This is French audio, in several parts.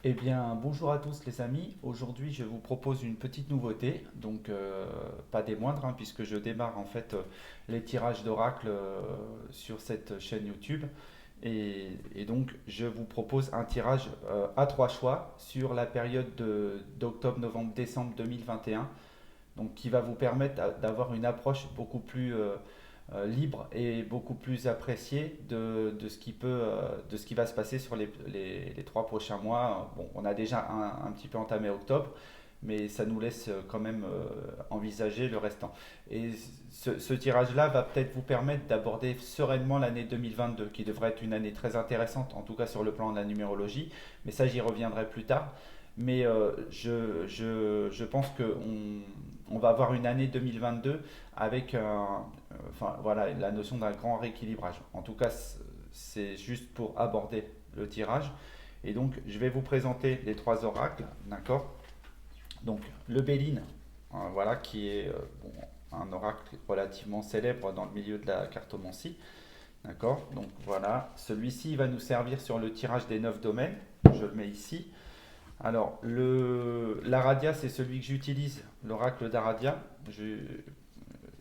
Eh bien, bonjour à tous les amis. Aujourd'hui, je vous propose une petite nouveauté, donc pas des moindres, hein, puisque je démarre en fait les tirages d'oracle sur cette chaîne YouTube. Et donc, je vous propose un tirage à trois choix sur la période d'octobre, novembre, décembre 2021, donc qui va vous permettre d'avoir une approche beaucoup plus libre et beaucoup plus appréciée de ce qui va se passer sur les 3 prochains mois. Bon, on a déjà un petit peu entamé octobre, mais ça nous laisse quand même envisager le restant. Et ce tirage-là va peut-être vous permettre d'aborder sereinement l'année 2022, qui devrait être une année très intéressante, en tout cas sur le plan de la numérologie, mais ça j'y reviendrai plus tard. Mais je pense qu'on on va avoir une année 2022 avec enfin, voilà, la notion d'un grand rééquilibrage. En tout cas, c'est juste pour aborder le tirage. Et donc, je vais vous présenter les trois oracles, d'accord? Donc, le Béline, voilà, qui est bon, un oracle relativement célèbre dans le milieu de la cartomancie, d'accord? Donc, voilà, celui-ci va nous servir sur le tirage des 9 domaines. Je le mets ici. Alors, l'Aradia, c'est celui que j'utilise, l'oracle d'Aradia.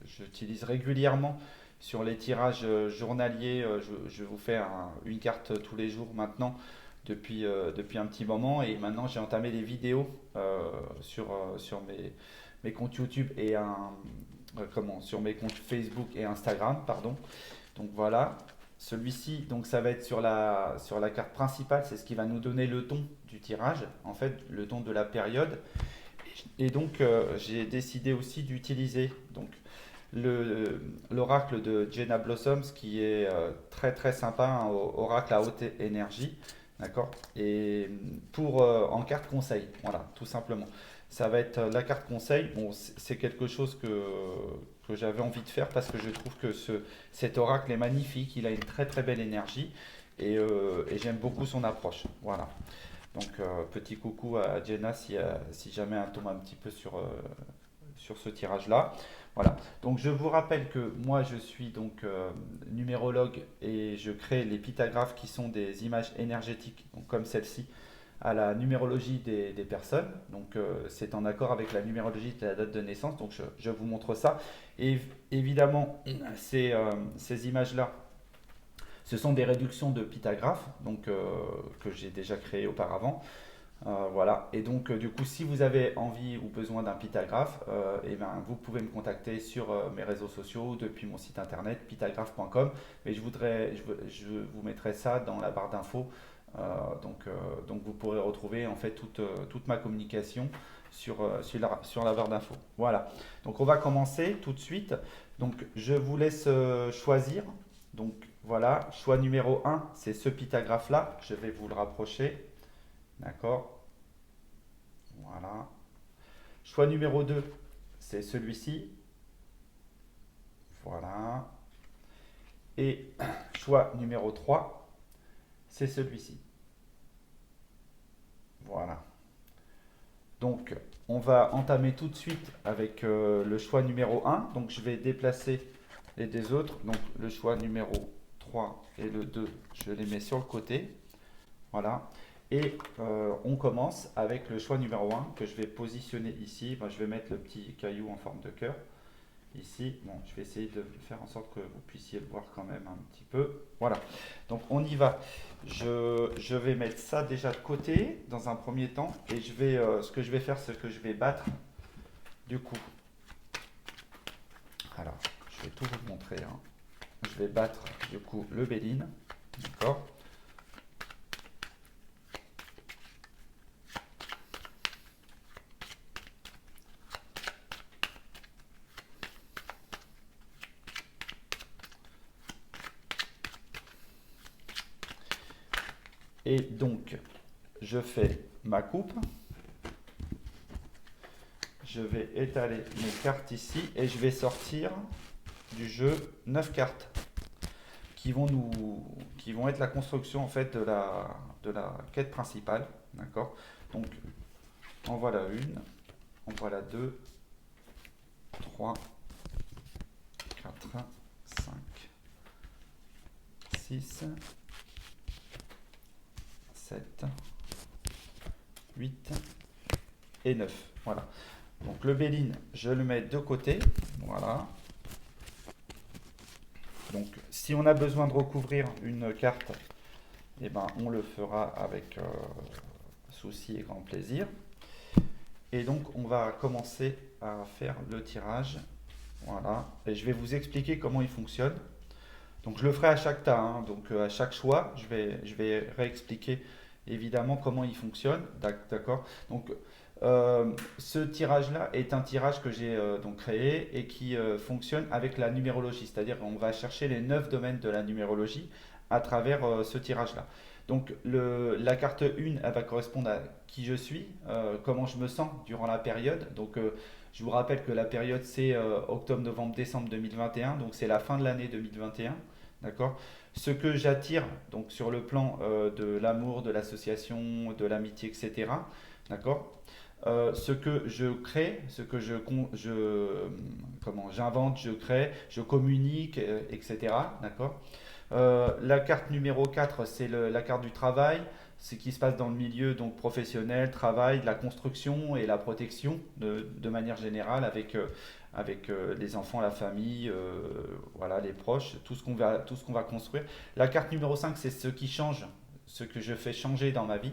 J'utilise régulièrement sur les tirages journaliers. Je vous fais une carte tous les jours maintenant depuis un petit moment. Et maintenant, j'ai entamé des vidéos sur mes comptes YouTube et sur mes comptes Facebook et Instagram, pardon. Donc voilà, celui-ci, donc ça va être sur la carte principale, c'est ce qui va nous donner le ton du tirage, en fait, le ton de la période. Et donc, j'ai décidé aussi d'utiliser donc l'oracle de Jenna Blossoms, qui est très très sympa, un oracle à haute énergie, d'accord. Et pour en carte conseil, voilà, tout simplement. Ça va être la carte conseil. Bon, c'est quelque chose que j'avais envie de faire parce que je trouve que cet oracle est magnifique. Il a une très très belle énergie et j'aime beaucoup son approche. Voilà. Donc, petit coucou à Jenna si jamais elle tombe un petit peu sur ce tirage-là. Voilà. Donc, je vous rappelle que moi, je suis donc numérologue et je crée les pitagraphes qui sont des images énergétiques, donc comme celle-ci, à la numérologie des personnes. Donc, c'est en accord avec la numérologie de la date de naissance. Donc, je vous montre ça. Et évidemment, ces images-là, ce sont des réductions de pitagraphes, donc que j'ai déjà créées auparavant. Voilà. Et donc, du coup, si vous avez envie ou besoin d'un pitagraphe, eh ben, vous pouvez me contacter sur mes réseaux sociaux depuis mon site internet pitagraphe.com. Mais je vous mettrai ça dans la barre d'infos. Donc, vous pourrez retrouver en fait toute ma communication sur la barre d'infos. Voilà. Donc, on va commencer tout de suite. Donc, je vous laisse choisir. Donc, voilà. Choix numéro un, c'est ce pitagraphe-là. Je vais vous le rapprocher. D'accord. Voilà. Choix numéro 2, c'est celui-ci. Voilà. Et choix numéro 3, c'est celui-ci. Voilà. Donc, on va entamer tout de suite avec le choix numéro un. Donc, je vais déplacer les deux autres. Donc, le choix numéro 3 et le 2, je les mets sur le côté. Voilà. Et on commence avec le choix numéro un que je vais positionner ici. Moi, je vais mettre le petit caillou en forme de cœur. Ici, bon, je vais essayer de faire en sorte que vous puissiez le voir quand même un petit peu. Voilà, donc on y va. Je vais mettre ça déjà de côté dans un premier temps et ce que je vais faire, c'est que je vais battre du coup. Alors, je vais tout vous montrer, hein. Je vais battre du coup le Béline, d'accord. Et donc, je fais ma coupe. Je vais étaler mes cartes ici et je vais sortir du jeu 9 cartes qui vont être la construction en fait de la quête principale, d'accord. Donc en voilà une, en voilà deux, trois, quatre, cinq, six, sept, 8 et 9. Voilà. Donc le Béline, je le mets de côté. Voilà. Donc si on a besoin de recouvrir une carte, eh ben, on le fera avec souci et grand plaisir. Et donc on va commencer à faire le tirage. Voilà. Et je vais vous expliquer comment il fonctionne. Donc je le ferai à chaque tas, hein. Donc à chaque choix, je vais réexpliquer évidemment comment il fonctionne. D'accord. Donc ce tirage-là est un tirage que j'ai donc créé et qui fonctionne avec la numérologie. C'est-à-dire qu'on va chercher les 9 domaines de la numérologie à travers ce tirage-là. Donc la carte 1, elle va correspondre à qui je suis, comment je me sens durant la période. Donc je vous rappelle que la période c'est octobre, novembre, décembre 2021, donc c'est la fin de l'année 2021. D'accord. Ce que j'attire donc sur le plan de l'amour, de l'association, de l'amitié, etc. D'accord. Ce que je crée, ce que comment j'invente, je crée, je communique, etc. D'accord. La carte numéro 4, c'est la carte du travail, ce qui se passe dans le milieu donc professionnel, travail, de la construction et la protection de manière générale avec les enfants, la famille, voilà, les proches, tout ce qu'on va construire. La carte numéro 5, c'est ce qui change, ce que je fais changer dans ma vie,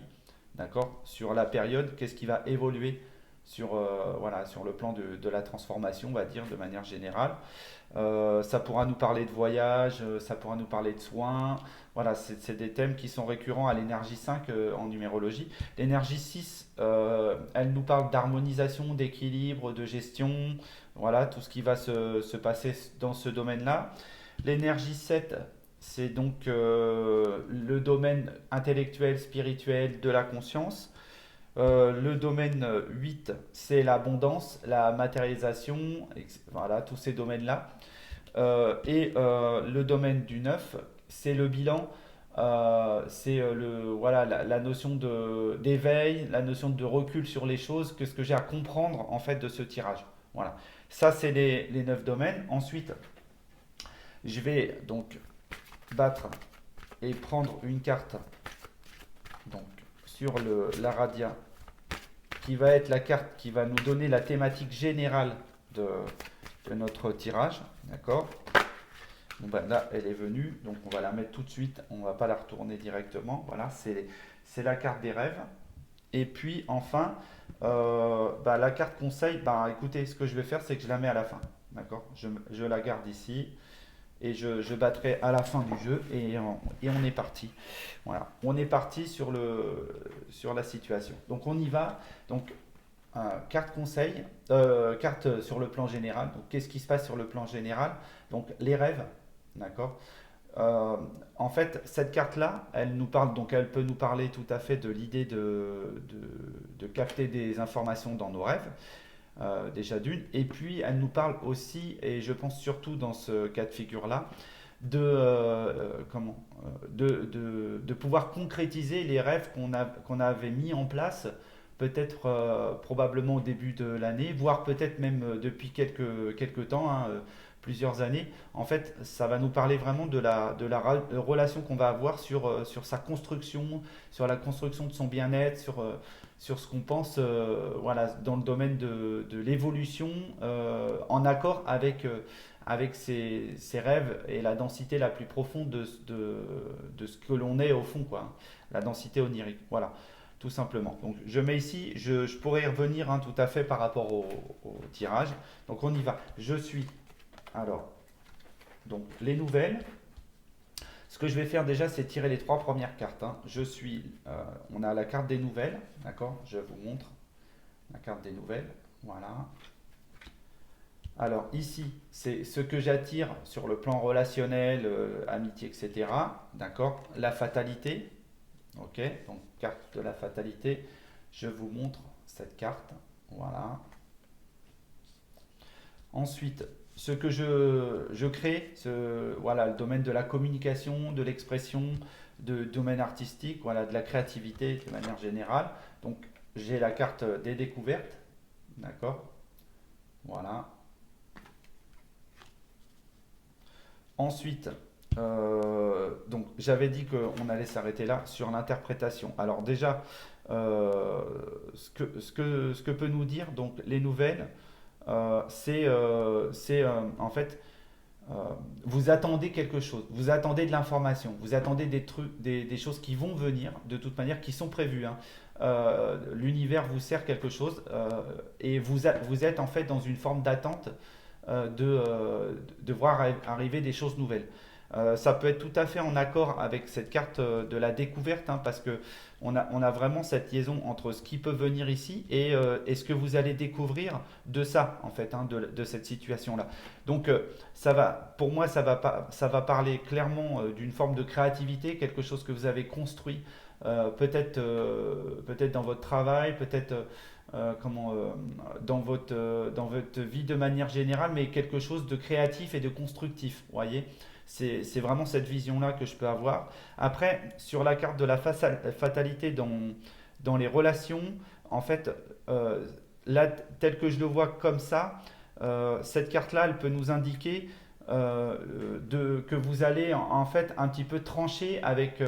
d'accord, sur la période, qu'est-ce qui va évoluer sur, voilà, sur le plan de la transformation, on va dire, de manière générale. Ça pourra nous parler de voyage, ça pourra nous parler de soins. Voilà, c'est des thèmes qui sont récurrents à l'énergie 5 en numérologie. L'énergie 6, elle nous parle d'harmonisation, d'équilibre, de gestion. Voilà, tout ce qui va se passer dans ce domaine-là. L'énergie 7, c'est donc le domaine intellectuel, spirituel, de la conscience. Le domaine 8, c'est l'abondance, la matérialisation, voilà, tous ces domaines-là. Le domaine du 9, c'est le bilan, c'est voilà, la notion d'éveil, la notion de recul sur les choses, que ce que j'ai à comprendre en fait de ce tirage. Voilà. Ça, c'est les 9 domaines. Ensuite, je vais donc battre et prendre une carte donc, sur la radia qui va être la carte qui va nous donner la thématique générale de notre tirage. D'accord. Bon ben là, elle est venue, donc on va la mettre tout de suite, on ne va pas la retourner directement. Voilà, c'est la carte des rêves. Et puis enfin, la carte conseil, écoutez, ce que je vais faire, c'est que je la mets à la fin. D'accord. Je la garde ici et je battrai à la fin du jeu et on est parti. Voilà, on est parti sur la situation. Donc on y va. Donc carte conseil, carte sur le plan général. Donc qu'est-ce qui se passe sur le plan général? Donc les rêves, d'accord. En fait, cette carte-là, elle nous parle, donc elle peut nous parler tout à fait de l'idée de capter des informations dans nos rêves, déjà d'une, et puis elle nous parle aussi, et je pense surtout dans ce cas de figure-là, de pouvoir concrétiser les rêves qu'on avait mis en place, peut-être probablement au début de l'année, voire peut-être même depuis quelques temps, hein, plusieurs années. En fait, ça va nous parler vraiment de la relation qu'on va avoir sur sa construction, sur la construction de son bien-être, sur ce qu'on pense voilà, dans le domaine de l'évolution, en accord avec ses rêves et la densité la plus profonde de ce que l'on est au fond, quoi. La densité onirique. Voilà, tout simplement. Donc je mets ici, je pourrais y revenir hein, tout à fait par rapport au tirage. Donc on y va. Je suis. Alors, donc les nouvelles. Ce que je vais faire déjà, c'est tirer les 3 premières cartes, hein. On a la carte des nouvelles, d'accord. Je vous montre la carte des nouvelles. Voilà. Alors ici, c'est ce que j'attire sur le plan relationnel, amitié, etc. D'accord. La fatalité. Ok. Donc carte de la fatalité. Je vous montre cette carte. Voilà. Ensuite, ce que je crée, voilà, le domaine de la communication, de l'expression, de domaine artistique, voilà, de la créativité de manière générale. Donc j'ai la carte des découvertes, d'accord. Voilà. Ensuite, Donc j'avais dit qu'on allait s'arrêter là sur l'interprétation. Alors déjà, ce que peut nous dire donc les nouvelles, c'est en fait euh, vous attendez quelque chose, vous attendez de l'information, vous attendez des trucs, des choses qui vont venir de toute manière, qui sont prévues, hein. L'univers vous sert quelque chose et vous êtes en fait dans une forme d'attente de voir arriver des choses nouvelles. Ça peut être tout à fait en accord avec cette carte de la découverte, hein, parce que on a vraiment cette liaison entre ce qui peut venir ici et ce que vous allez découvrir de ça, en fait, hein, de cette situation-là. Donc, ça va, pour moi, ça va parler clairement d'une forme de créativité, quelque chose que vous avez construit, peut-être dans votre travail, peut-être dans votre vie de manière générale, mais quelque chose de créatif et de constructif, vous voyez. C'est vraiment cette vision-là que je peux avoir. Après, sur la carte de la fatalité dans les relations, en fait, là, tel que je le vois comme ça, cette carte-là, elle peut nous indiquer que vous allez en fait un petit peu trancher avec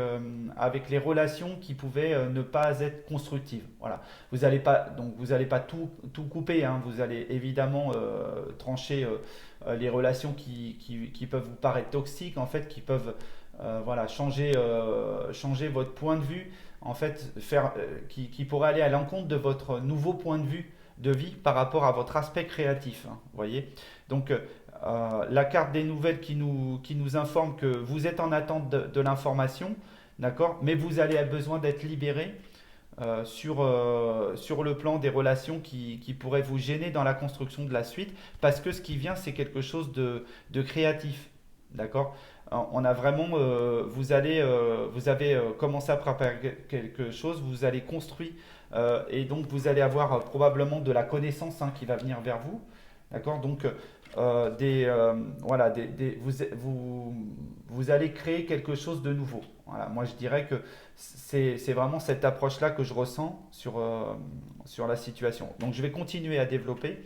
les relations qui pouvaient ne pas être constructives. Voilà. Vous allez pas tout couper, hein. Vous allez évidemment trancher les relations qui peuvent vous paraître toxiques, en fait, qui peuvent voilà, changer votre point de vue, en fait, qui pourrait aller à l'encontre de votre nouveau point de vue de vie par rapport à votre aspect créatif, hein, vous voyez. Donc, la carte des nouvelles qui nous informe que vous êtes en attente de l'information, d'accord, mais vous allez avoir besoin d'être libéré sur le plan des relations qui pourraient vous gêner dans la construction de la suite, parce que ce qui vient, c'est quelque chose de créatif, d'accord. On a vraiment, vous avez commencé à préparer quelque chose, vous allez construire, et donc vous allez avoir probablement de la connaissance, hein, qui va venir vers vous, d'accord. Donc voilà, vous allez créer quelque chose de nouveau. Voilà, moi je dirais que c'est vraiment cette approche-là que je ressens sur la situation. Donc je vais continuer à développer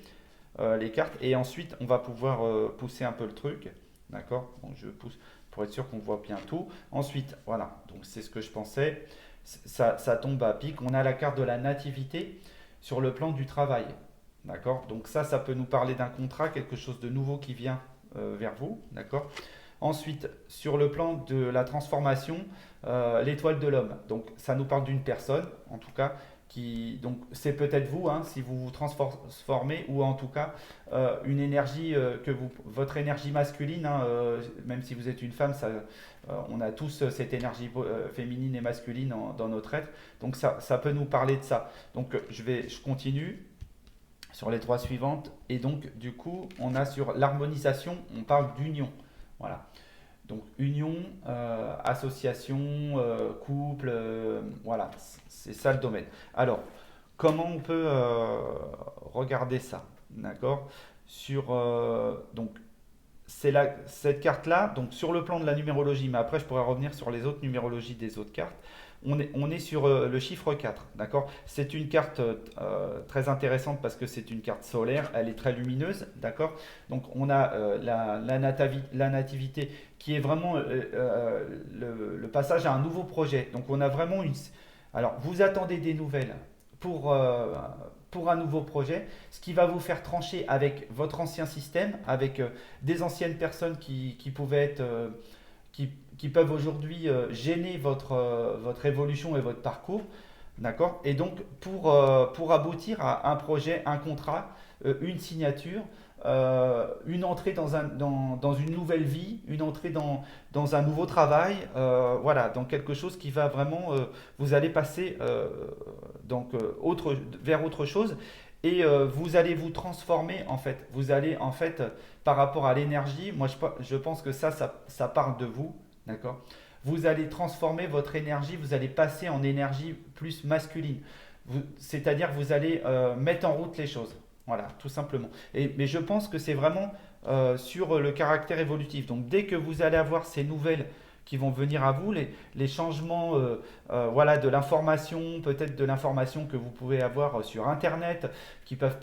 les cartes et ensuite on va pouvoir pousser un peu le truc. D'accord. Donc je pousse pour être sûr qu'on voit bien tout. Ensuite, voilà, donc c'est ce que je pensais. Ça tombe à pic. On a la carte de la nativité sur le plan du travail. D'accord. Donc ça peut nous parler d'un contrat, quelque chose de nouveau qui vient vers vous. D'accord. Ensuite, sur le plan de la transformation, l'étoile de l'homme. Donc ça nous parle d'une personne, en tout cas, donc c'est peut-être vous, hein, si vous vous transformez, ou en tout cas une énergie votre énergie masculine, hein, même si vous êtes une femme, on a tous cette énergie féminine et masculine dans notre être. Donc ça peut nous parler de ça. Donc je continue sur les trois suivantes. Et donc, du coup, on a sur l'harmonisation, on parle d'union. Voilà. Donc, union, association, couple, voilà, c'est ça le domaine. Alors, comment on peut regarder ça? D'accord. Donc, cette carte-là, donc sur le plan de la numérologie, mais après je pourrais revenir sur les autres numérologies des autres cartes. On est sur le chiffre 4, d'accord. C'est une carte très intéressante parce que c'est une carte solaire, elle est très lumineuse, d'accord. Donc on a la nativité qui est vraiment le passage à un nouveau projet. Donc on a vraiment une... Alors vous attendez des nouvelles pour, euh, pour un nouveau projet, ce qui va vous faire trancher avec votre ancien système, avec des anciennes personnes qui pouvaient être... qui peuvent aujourd'hui gêner votre évolution et votre parcours. D'accord. Et donc, pour aboutir à un projet, un contrat, une signature, une entrée dans une nouvelle vie, une entrée dans un nouveau travail, voilà, dans quelque chose qui va vraiment, vous allez passer donc, vers autre chose et vous allez vous transformer en fait. Vous allez en fait, par rapport à l'énergie, moi je pense que ça parle de vous, d'accord. Vous allez transformer votre énergie, vous allez passer en énergie plus masculine. C'est-à-dire que vous allez mettre en route les choses. Voilà, tout simplement. Mais je pense que c'est vraiment sur le caractère évolutif. Donc dès que vous allez avoir ces nouvelles qui vont venir à vous, les changements voilà, de l'information, peut-être de l'information que vous pouvez avoir sur Internet, qui peuvent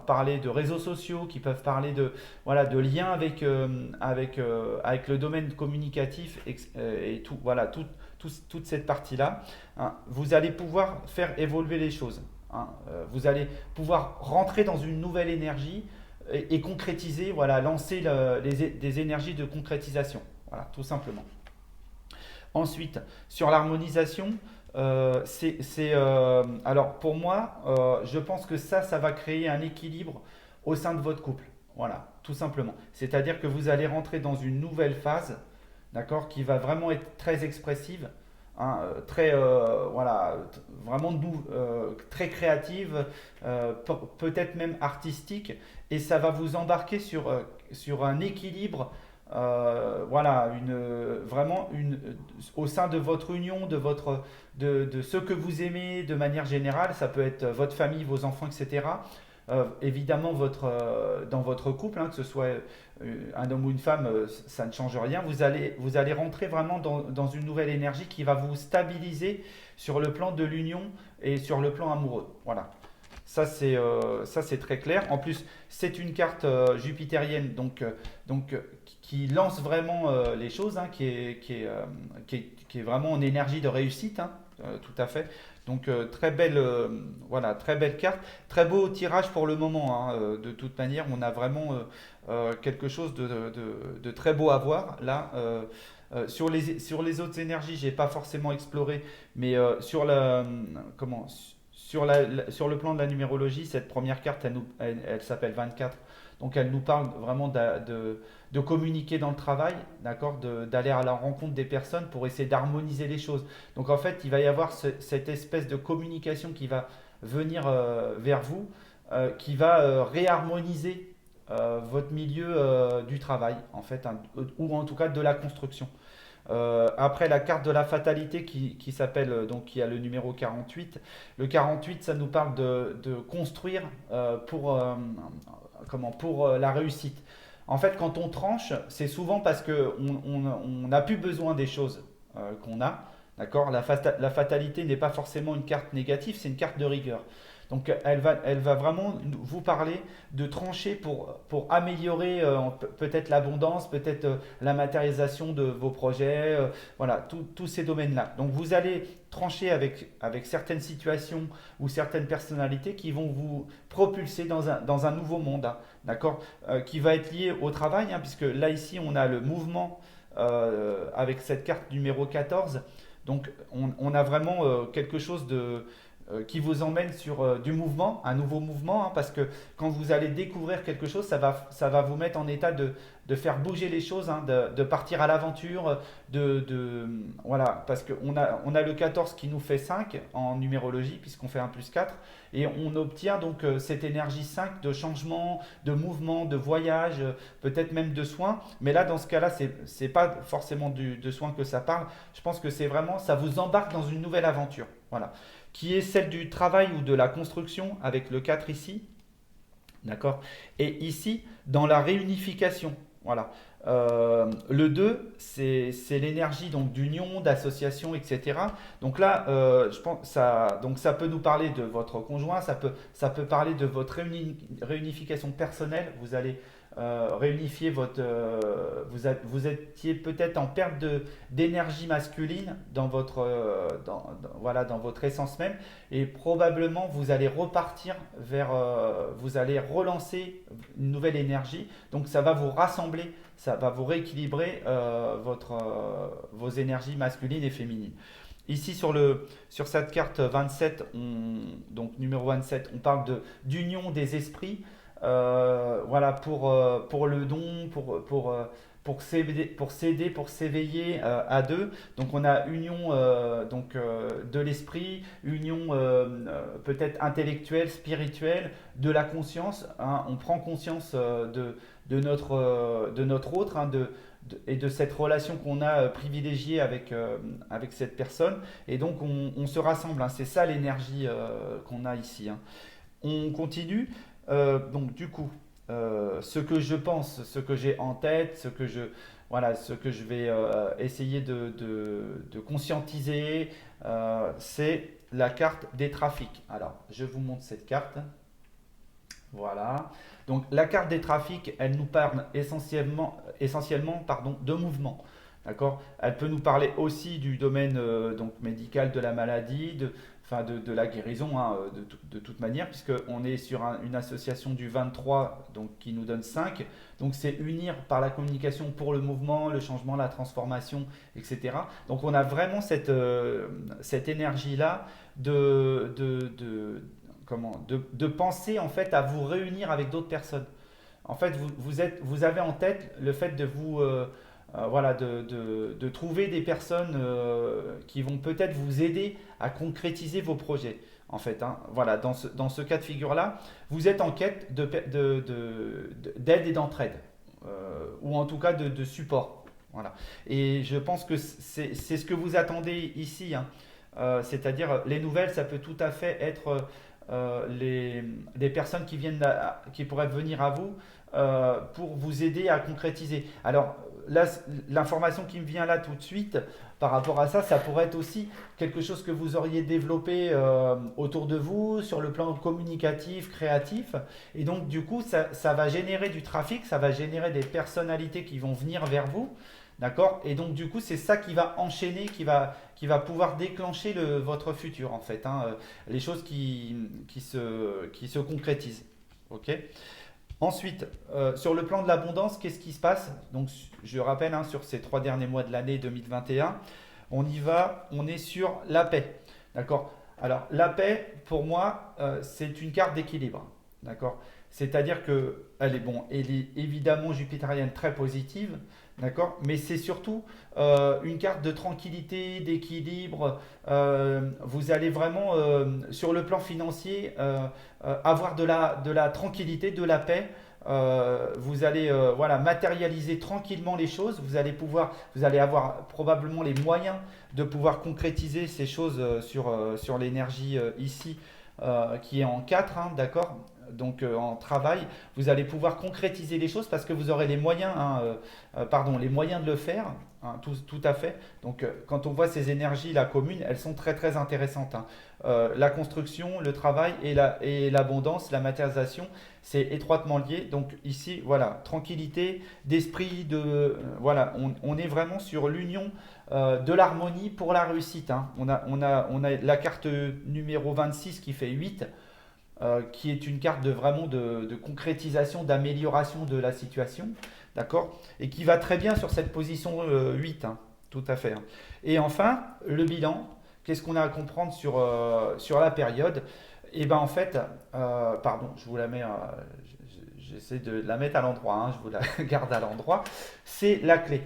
parler de réseaux sociaux, qui peuvent parler de, voilà, de liens avec le domaine communicatif et tout, voilà, toute cette partie-là. Hein. Vous allez pouvoir faire évoluer les choses. Hein. Vous allez pouvoir rentrer dans une nouvelle énergie et concrétiser, voilà, lancer des énergies de concrétisation. Voilà, tout simplement. Ensuite, sur l'harmonisation, alors pour moi, je pense que ça va créer un équilibre au sein de votre couple. Voilà, tout simplement. C'est-à-dire que vous allez rentrer dans une nouvelle phase, d'accord, qui va vraiment être très expressive, hein, très, voilà, vraiment très créative, peut-être même artistique, et ça va vous embarquer sur un équilibre voilà, vraiment au sein de votre union, de ce que vous aimez de manière générale, ça peut être votre famille, vos enfants, etc. Évidemment, dans votre couple, hein, que ce soit un homme ou une femme, ça ne change rien. Vous allez rentrer vraiment dans une nouvelle énergie qui va vous stabiliser sur le plan de l'union et sur le plan amoureux. Voilà. Ça, c'est très clair. En plus, c'est une carte jupitérienne qui lance vraiment les choses, hein, qui est vraiment en énergie de réussite, hein, tout à fait. Donc, très belle, voilà, très belle carte. Très beau tirage pour le moment, hein, de toute manière, on a vraiment quelque chose de très beau à voir. Là, sur les autres énergies, j'ai pas forcément exploré, mais comment, sur le plan de la numérologie, cette première carte, elle s'appelle 24. Donc elle nous parle vraiment de communiquer dans le travail, d'accord, d'aller à la rencontre des personnes pour essayer d'harmoniser les choses. Donc en fait, il va y avoir cette espèce de communication qui va venir vers vous, qui va réharmoniser votre milieu du travail, en fait, hein, ou en tout cas de la construction. Après la carte de la fatalité qui s'appelle donc qui a le numéro 48. Le 48, ça nous parle de construire pour la réussite. En fait, quand on tranche, c'est souvent parce qu'on n'a plus besoin des choses qu'on a. D'accord. La fatalité n'est pas forcément une carte négative, c'est une carte de rigueur. Donc elle va vraiment vous parler de trancher pour améliorer peut-être l'abondance, peut-être la matérialisation de vos projets, voilà, tous ces domaines-là. Donc vous allez trancher avec certaines situations ou certaines personnalités qui vont vous propulser dans un nouveau monde, hein, d'accord, qui va être lié au travail, hein, puisque là ici on a le mouvement avec cette carte numéro 14. Donc on a vraiment quelque chose qui vous emmène sur du mouvement, un nouveau mouvement, hein, parce que quand vous allez découvrir quelque chose, ça va vous mettre en état de faire bouger les choses, hein, de partir à l'aventure, voilà, parce on a le 14 qui nous fait 5 en numérologie, puisqu'on fait un plus 4, et on obtient donc cette énergie 5 de changement, de mouvement, de voyage, peut-être même de soins, mais là, dans ce cas-là, c'est pas forcément de soins que ça parle, je pense que c'est vraiment, ça vous embarque dans une nouvelle aventure, voilà, qui est celle du travail ou de la construction avec le 4 ici, d'accord? Et ici, dans la réunification, voilà. Le 2, c'est l'énergie donc d'union, d'association, etc. Donc là, je pense donc ça peut nous parler de votre conjoint, ça peut parler de votre réunification personnelle. Vous allez réunifier vous étiez peut-être en perte d'énergie masculine dans voilà, dans votre essence même, et probablement vous allez repartir vous allez relancer une nouvelle énergie. Donc ça va vous rassembler, ça va vous rééquilibrer vos énergies masculines et féminines. Ici sur cette carte 27, donc numéro 27, on parle d'union des esprits, voilà, pour le don, pour s'aider, pour s'éveiller à deux. Donc on a union de l'esprit, union peut-être intellectuelle, spirituelle, de la conscience, hein. On prend conscience de notre autre, hein, et de cette relation qu'on a privilégiée avec cette personne. Et donc on se rassemble, hein. C'est ça l'énergie qu'on a ici, hein. On continue. Donc du coup, ce que je pense, ce que j'ai en tête, voilà, ce que je vais essayer de conscientiser, c'est la carte des trafics. Alors, je vous montre cette carte. Voilà. Donc la carte des trafics, elle nous parle essentiellement pardon, de mouvement. D'accord. Elle peut nous parler aussi du domaine donc médical de la maladie, enfin de la guérison, hein, de toute manière, puisqu'on est sur une association du 23 donc, qui nous donne 5. Donc c'est unir par la communication pour le mouvement, le changement, la transformation, etc. Donc on a vraiment cette énergie-là de penser en fait à vous réunir avec d'autres personnes. En fait, vous avez en tête le fait de voilà, de trouver des personnes qui vont peut-être vous aider à concrétiser vos projets. En fait, hein. Voilà, dans ce cas de figure-là, vous êtes en quête d'aide et d'entraide, ou en tout cas de support. Voilà. Et je pense que c'est ce que vous attendez ici, hein. C'est-à-dire, les nouvelles, ça peut tout à fait être des personnes qui pourraient venir à vous pour vous aider à concrétiser. Alors, là, l'information qui me vient là tout de suite par rapport à ça, ça pourrait être aussi quelque chose que vous auriez développé autour de vous sur le plan communicatif, créatif. Et donc, du coup, ça va générer du trafic, ça va générer des personnalités qui vont venir vers vous. D'accord. Et donc, du coup, c'est ça qui va enchaîner, qui va pouvoir déclencher votre futur, en fait, hein, les choses qui se concrétisent. OK. Ensuite, sur le plan de l'abondance, qu'est-ce qui se passe? Donc, je rappelle, hein, sur ces 3 derniers mois de l'année 2021, on y va, on est sur la paix. D'accord. Alors, la paix, pour moi, c'est une carte d'équilibre. D'accord. C'est-à-dire que elle est évidemment jupitérienne très positive, d'accord, mais c'est surtout une carte de tranquillité, d'équilibre. Vous allez vraiment, sur le plan financier, avoir de la tranquillité, de la paix. Vous allez voilà, matérialiser tranquillement les choses. Vous allez avoir probablement les moyens de pouvoir concrétiser ces choses sur l'énergie ici qui est en 4, hein, d'accord? Donc en travail, vous allez pouvoir concrétiser les choses parce que vous aurez les moyens, hein, pardon, les moyens de le faire, hein, tout à fait. Donc quand on voit ces énergies-là communes, elles sont très très intéressantes, hein. La construction, le travail et l'abondance, la matérialisation, c'est étroitement lié. Donc ici, voilà, tranquillité d'esprit, voilà, on est vraiment sur l'union de l'harmonie pour la réussite, hein. On a la carte numéro 26 qui fait 8, qui est une carte vraiment de concrétisation, d'amélioration de la situation, d'accord? Et qui va très bien sur cette position 8, hein, tout à fait, hein. Et enfin, le bilan, qu'est-ce qu'on a à comprendre sur la période? Et ben en fait, pardon, je vous la mets, j'essaie de la mettre à l'endroit, hein, je vous la garde à l'endroit, c'est la clé.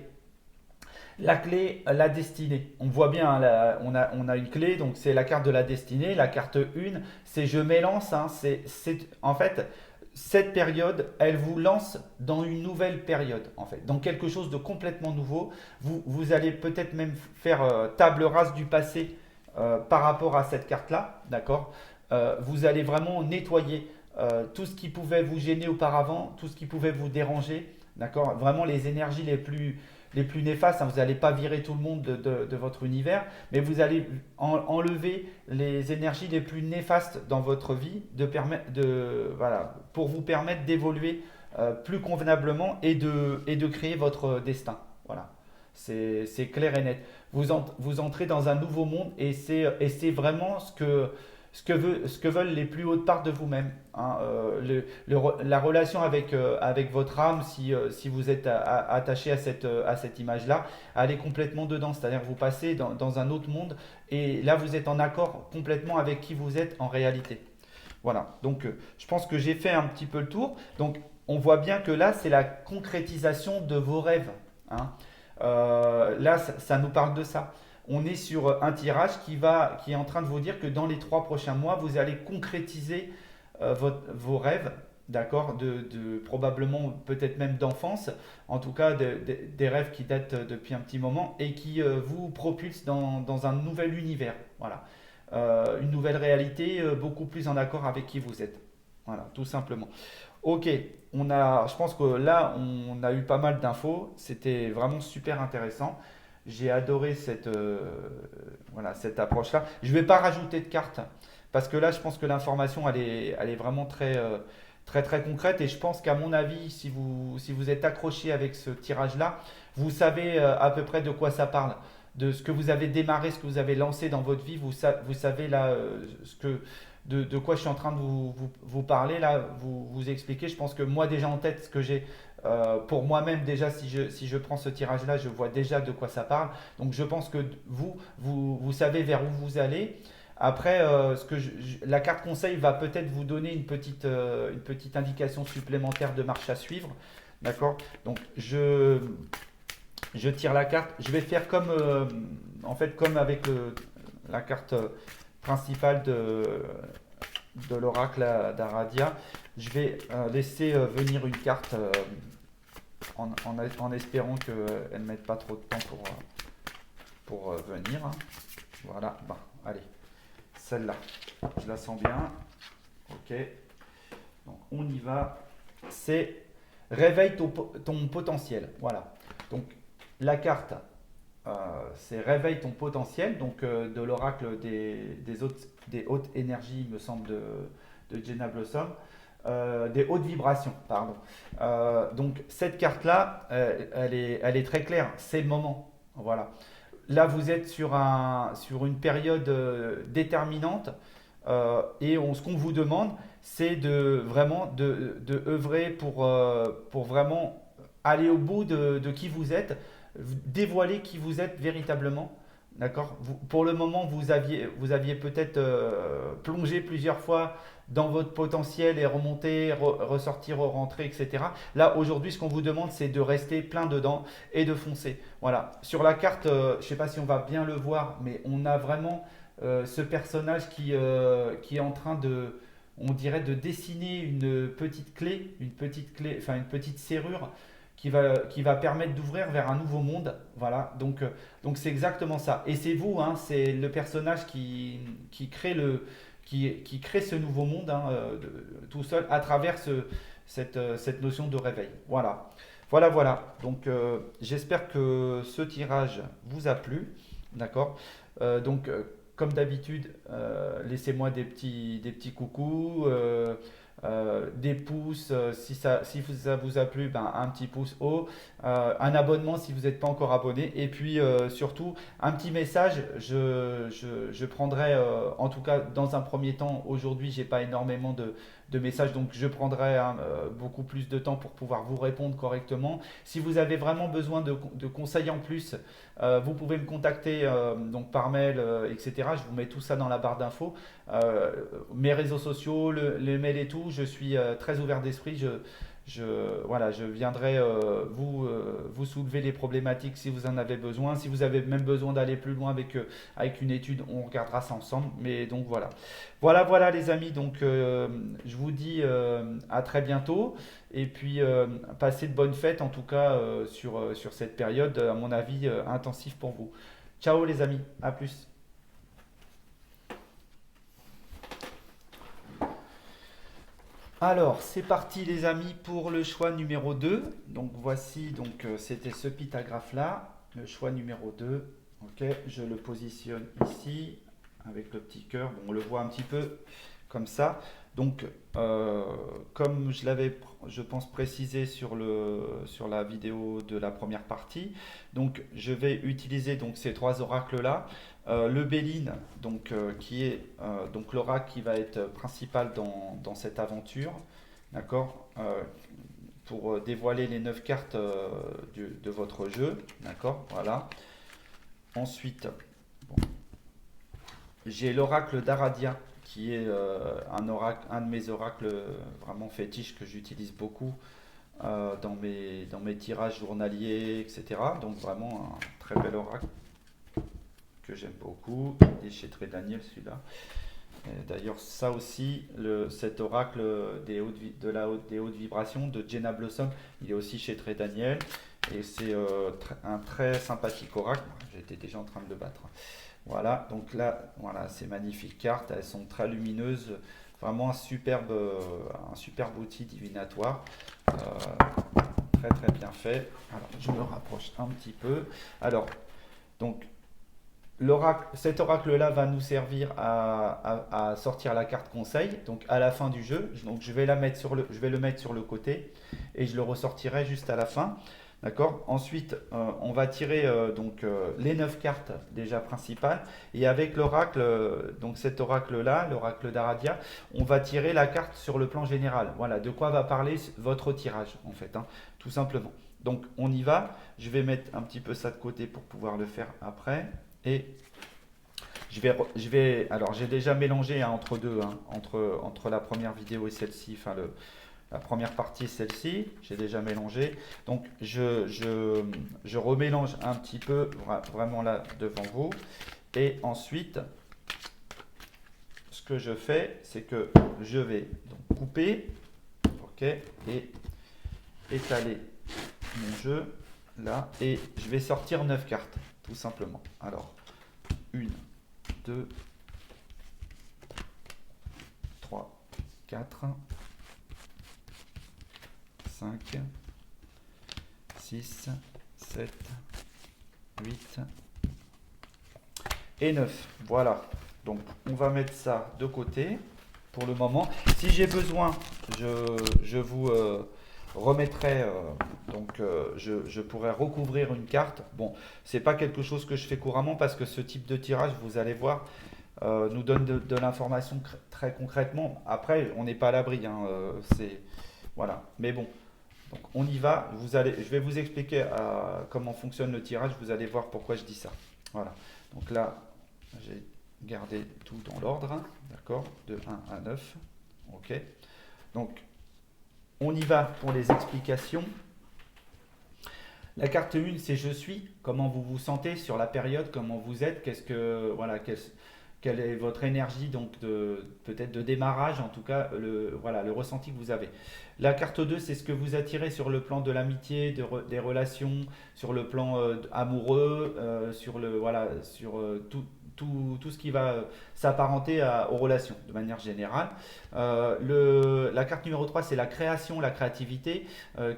La clé, la destinée. On voit bien, hein, on a une clé, donc c'est la carte de la destinée. La carte 1, c'est je m'élance, hein, en fait, cette période, elle vous lance dans une nouvelle période, en fait, dans quelque chose de complètement nouveau. Vous allez peut-être même faire table rase du passé par rapport à cette carte-là, d'accord. Vous allez vraiment nettoyer tout ce qui pouvait vous gêner auparavant, tout ce qui pouvait vous déranger, d'accord. Vraiment les énergies les plus néfastes, hein. Vous n'allez pas virer tout le monde de votre univers, mais vous allez enlever les énergies les plus néfastes dans votre vie voilà, pour vous permettre d'évoluer plus convenablement et de créer votre destin. Voilà, c'est clair et net. Vous entrez dans un nouveau monde et c'est vraiment ce que veulent les plus hautes parts de vous-même, hein. La relation avec votre âme, si vous êtes attaché à cette image-là, elle est complètement dedans. C'est-à-dire que vous passez dans un autre monde et là, vous êtes en accord complètement avec qui vous êtes en réalité. Voilà, donc je pense que j'ai fait un petit peu le tour. Donc on voit bien que là, c'est la concrétisation de vos rêves, hein. Là, ça nous parle de ça. On est sur un tirage qui est en train de vous dire que dans les 3 prochains mois, vous allez concrétiser vos rêves, d'accord, probablement peut-être même d'enfance, en tout cas des rêves qui datent depuis un petit moment et qui vous propulsent dans un nouvel univers, voilà. Une nouvelle réalité beaucoup plus en accord avec qui vous êtes. Voilà, tout simplement. Ok, je pense que là, on a eu pas mal d'infos. C'était vraiment super intéressant. J'ai adoré voilà, cette approche-là. Je ne vais pas rajouter de cartes parce que là, je pense que l'information, elle est vraiment très concrète. Et je pense qu'à mon avis, si vous êtes accroché avec ce tirage-là, vous savez à peu près de quoi ça parle. De ce que vous avez démarré, ce que vous avez lancé dans votre vie, vous savez là de quoi je suis en train de vous parler, là, vous expliquer. Je pense que moi déjà en tête, ce que j'ai pour moi-même déjà, si je prends ce tirage-là, je vois déjà de quoi ça parle. Donc je pense que vous savez vers où vous allez. Après, la carte conseil va peut-être vous donner une petite indication supplémentaire de marche à suivre. D'accord. Donc je tire la carte. Je vais faire comme, en fait, comme avec la carte principale de l'oracle d'Aradia. Je vais laisser venir une carte en espérant qu'elle ne mette pas trop de temps pour venir, hein. Voilà, bah, allez, celle-là, je la sens bien. Ok, donc on y va. C'est réveille ton potentiel. Voilà. Donc la carte, c'est réveille ton potentiel. Donc de l'oracle des hautes énergies, me semble, de Jenna Blossom. Des hautes vibrations, pardon. Donc cette carte-là, elle est très claire. C'est le moment. Voilà. Là, vous êtes sur une période déterminante et ce qu'on vous demande, c'est vraiment de œuvrer pour vraiment aller au bout de qui vous êtes, dévoiler qui vous êtes véritablement. D'accord. Pour le moment, vous aviez peut-être plongé plusieurs fois dans votre potentiel et remonter, ressortir, rentrer, etc. Là, aujourd'hui, ce qu'on vous demande, c'est de rester plein dedans et de foncer. Voilà. Sur la carte, je ne sais pas si on va bien le voir, mais on a vraiment ce personnage qui est en train on dirait, de dessiner enfin une petite serrure qui va permettre d'ouvrir vers un nouveau monde. Voilà, donc c'est exactement ça. Et c'est vous, hein, c'est le personnage qui crée qui crée ce nouveau monde, hein, tout seul à travers cette notion de réveil. Voilà. Voilà. Donc j'espère que ce tirage vous a plu. D'accord. Donc comme d'habitude, laissez-moi des petits coucous, des pouces si ça vous a plu, ben, un petit pouce haut, un abonnement si vous n'êtes pas encore abonné, et puis surtout un petit message. Je prendrai, en tout cas dans un premier temps, aujourd'hui j'ai pas énormément de messages, donc je prendrai beaucoup plus de temps pour pouvoir vous répondre correctement. Si vous avez vraiment besoin de conseils en plus, vous pouvez me contacter donc par mail, etc. Je vous mets tout ça dans la barre d'infos. Mes réseaux sociaux, les mails et tout, je suis très ouvert d'esprit. Voilà, je viendrai vous soulever les problématiques si vous en avez besoin. Si vous avez même besoin d'aller plus loin avec une étude, on regardera ça ensemble. Mais donc voilà. Voilà les amis. Donc je vous dis à très bientôt. Et puis passez de bonnes fêtes en tout cas sur cette période, à mon avis, intensive pour vous. Ciao les amis, à plus. Alors, c'est parti les amis pour le choix numéro 2. Donc voici, c'était ce pythagraphe-là, le choix numéro 2. Ok, je le positionne ici avec le petit cœur. Bon, on le voit un petit peu comme ça. Donc, comme je l'avais, je pense, précisé sur la vidéo de la première partie, donc je vais utiliser donc ces trois oracles-là. Le Béline, qui est donc l'oracle qui va être principal dans cette aventure, d'accord, pour dévoiler les 9 cartes de votre jeu, d'accord, voilà. Ensuite, bon, j'ai l'oracle d'Aradia, qui est un de mes oracles vraiment fétiches que j'utilise beaucoup dans mes tirages journaliers, etc. Donc vraiment un très bel oracle que j'aime beaucoup. Il est chez Tré Daniel celui-là. D'ailleurs, ça aussi, cet oracle des hautes vibrations de Jenna Blossom, il est aussi chez Tré Daniel. Et c'est un très sympathique oracle. J'étais déjà en train de le battre. Voilà, donc là, voilà, ces magnifiques cartes, elles sont très lumineuses, Vraiment un superbe outil divinatoire. Très très bien fait. Alors, je me rapproche un petit peu. Alors, donc, cet oracle-là va nous servir à sortir la carte conseil, donc à la fin du jeu. Donc je vais je vais le mettre sur le côté et je le ressortirai juste à la fin. D'accord. Ensuite, on va tirer les 9 cartes déjà principales et avec l'oracle, donc cet oracle-là, l'oracle d'Aradia, on va tirer la carte sur le plan général. Voilà, de quoi va parler votre tirage en fait, hein, tout simplement. Donc on y va. Je vais mettre un petit peu ça de côté pour pouvoir le faire après. Et alors j'ai déjà mélangé hein, entre deux, hein, entre la première vidéo et celle-ci, enfin la première partie et celle-ci, j'ai déjà mélangé. Donc je remélange un petit peu, vraiment là devant vous. Et ensuite, ce que je fais, c'est que je vais donc couper, ok, et étaler mon jeu là, et je vais sortir 9 cartes, tout simplement. Alors, 1, 2, 3, 4, 5, 6, 7, 8 et 9. Voilà. Donc, on va mettre ça de côté pour le moment. Si j'ai besoin, je vous remettrai, je pourrais recouvrir une carte. Bon, c'est pas quelque chose que je fais couramment parce que ce type de tirage, vous allez voir, nous donne de l'information très concrètement. Après, on n'est pas à l'abri, hein, voilà. Mais bon, donc on y va. Je vais vous expliquer comment fonctionne le tirage. Vous allez voir pourquoi je dis ça. Voilà. Donc là, j'ai gardé tout dans l'ordre, d'accord, de 1 à 9. Ok. Donc on y va pour les explications. La carte 1, c'est je suis. Comment vous vous sentez sur la période, comment vous êtes, quelle est votre énergie, donc peut-être de démarrage, en tout cas, le ressenti que vous avez. La carte 2, c'est ce que vous attirez sur le plan de l'amitié, des relations, sur le plan amoureux, tout ce qui va s'apparenter aux relations de manière générale. La carte numéro 3, c'est la création, la créativité.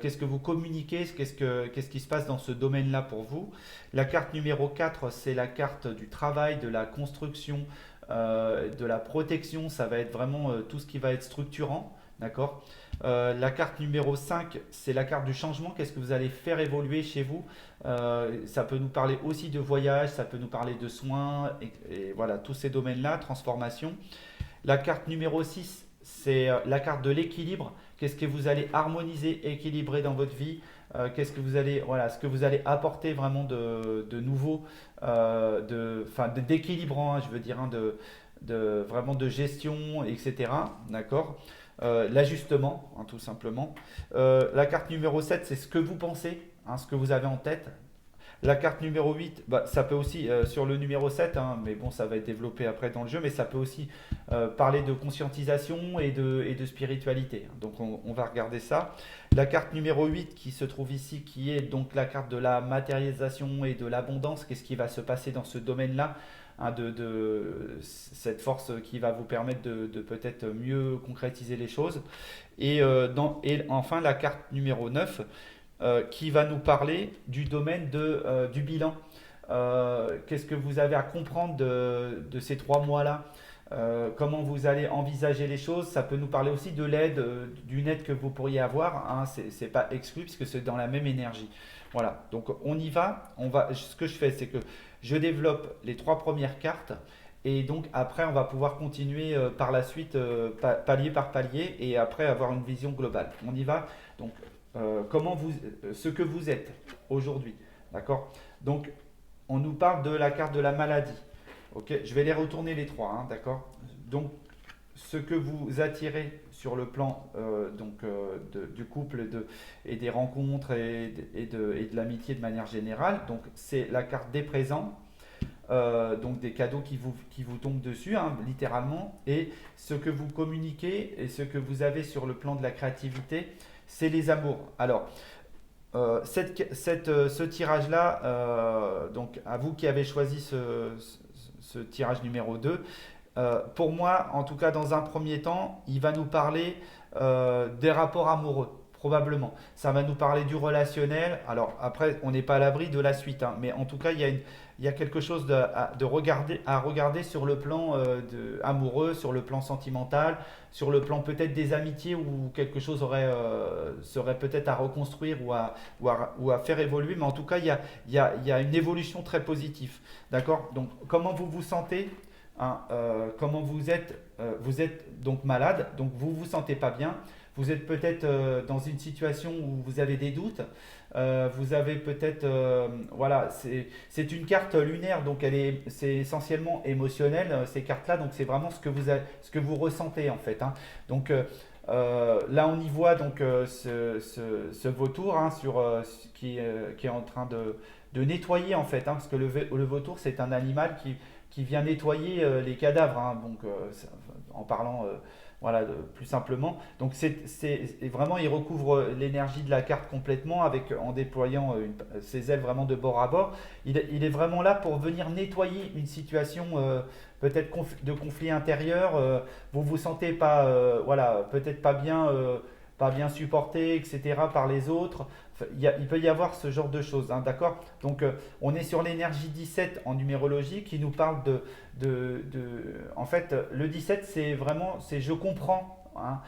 Qu'est-ce que vous communiquez, qu'est-ce qui se passe dans ce domaine-là pour vous. La carte numéro 4, c'est la carte du travail, de la construction, de la protection. Ça va être vraiment tout ce qui va être structurant. D'accord. La carte numéro 5, c'est la carte du changement. Qu'est-ce que vous allez faire évoluer chez vous. Ça peut nous parler aussi de voyage, ça peut nous parler de soins, et voilà, tous ces domaines-là, transformation. La carte numéro 6, c'est la carte de l'équilibre. Qu'est-ce que vous allez harmoniser, équilibrer dans votre vie. Qu'est-ce que vous allez, voilà, ce que vous allez apporter vraiment de nouveau, d'équilibrant, hein, je veux dire, hein, vraiment de gestion, etc. D'accord. L'ajustement, hein, tout simplement. La carte numéro 7, c'est ce que vous pensez, hein, ce que vous avez en tête. La carte numéro 8, bah, ça peut aussi, sur le numéro 7, hein, mais bon, ça va être développé après dans le jeu, mais ça peut aussi parler de conscientisation et de spiritualité. Donc on va regarder ça. La carte numéro 8 qui se trouve ici, qui est donc la carte de la matérialisation et de l'abondance, qu'est-ce qui va se passer dans ce domaine-là, hein, de cette force qui va vous permettre de peut-être mieux concrétiser les choses. Et enfin, la carte numéro 9 qui va nous parler du domaine du bilan. Qu'est-ce que vous avez à comprendre de ces 3 mois-là. Comment vous allez envisager les choses. Ça peut nous parler aussi de l'aide, d'une aide que vous pourriez avoir, hein. C'est pas exclu puisque c'est dans la même énergie. Voilà, donc on y va. Ce que je fais, c'est que je développe les 3 premières cartes. Et donc après, on va pouvoir continuer par la suite, palier par palier, et après avoir une vision globale. On y va. Donc ce que vous êtes aujourd'hui, d'accord. Donc on nous parle de la carte de la maladie. Ok, je vais les retourner les 3, hein, d'accord. Donc ce que vous attirez sur le plan du couple et des rencontres et de l'amitié de manière générale. Donc c'est la carte des présents. Donc des cadeaux qui vous tombent dessus, hein, littéralement. Et ce que vous communiquez et ce que vous avez sur le plan de la créativité, c'est les amours. Alors, ce tirage-là, donc à vous qui avez choisi ce tirage numéro 2, Pour moi, en tout cas dans un premier temps, il va nous parler des rapports amoureux, probablement. Ça va nous parler du relationnel. Alors après, on n'est pas à l'abri de la suite, hein, mais en tout cas, il y a quelque chose à regarder sur le plan amoureux, sur le plan sentimental, sur le plan peut-être des amitiés où quelque chose serait peut-être à reconstruire ou à faire évoluer. Mais en tout cas, il y a une évolution très positive. D'accord? Donc, comment vous vous sentez? Hein, comment vous êtes donc malade, donc vous vous sentez pas bien, vous êtes peut-être dans une situation où vous avez des doutes, vous avez peut-être, voilà, c'est une carte lunaire, donc c'est essentiellement émotionnel, ces cartes-là, donc c'est vraiment ce que vous ressentez en fait. Hein. Donc là, on y voit donc ce vautour hein, qui est en train de nettoyer en fait, hein, parce que le vautour c'est un animal qui vient nettoyer les cadavres, hein, donc en parlant voilà, plus simplement. Donc vraiment, il recouvre l'énergie de la carte complètement en déployant ses ailes vraiment de bord à bord. Il est vraiment là pour venir nettoyer une situation peut-être de conflit intérieur. Vous vous sentez pas, voilà, peut-être pas bien supporté, etc. par les autres. Enfin, il peut y avoir ce genre de choses, hein, d'accord? Donc on est sur l'énergie 17 en numérologie qui nous parle en fait, le 17 c'est vraiment, c'est je comprends, hein,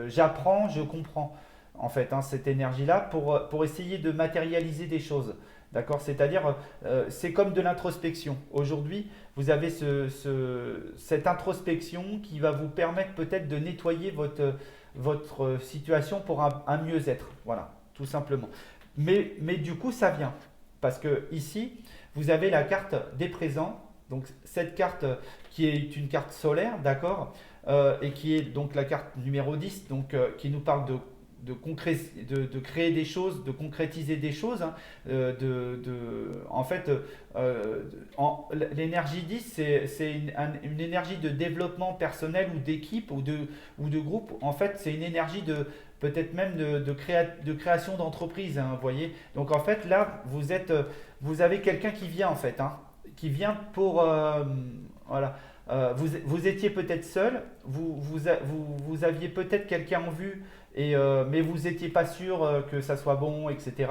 j'apprends, je comprends, en fait, hein, cette énergie-là pour essayer de matérialiser des choses. D'accord? C'est-à-dire, c'est comme de l'introspection. Aujourd'hui, vous avez cette introspection qui va vous permettre peut-être de nettoyer votre situation pour un mieux-être. Voilà, tout simplement. Mais du coup, ça vient. Parce que ici, vous avez la carte des présents. Donc, cette carte qui est une carte solaire, d'accord, et qui est donc la carte numéro 10, donc, qui nous parle de créer des choses, de concrétiser des choses. Hein, en fait, l'énergie 10, c'est une énergie de développement personnel ou d'équipe ou de groupe. En fait, c'est une énergie peut-être même de création d'entreprise, hein, vous voyez. Donc en fait, là, vous avez quelqu'un qui vient en fait, hein, qui vient pour, voilà. Vous étiez peut-être seul, vous aviez peut-être quelqu'un en vue, mais vous n'étiez pas sûr que ça soit bon, etc.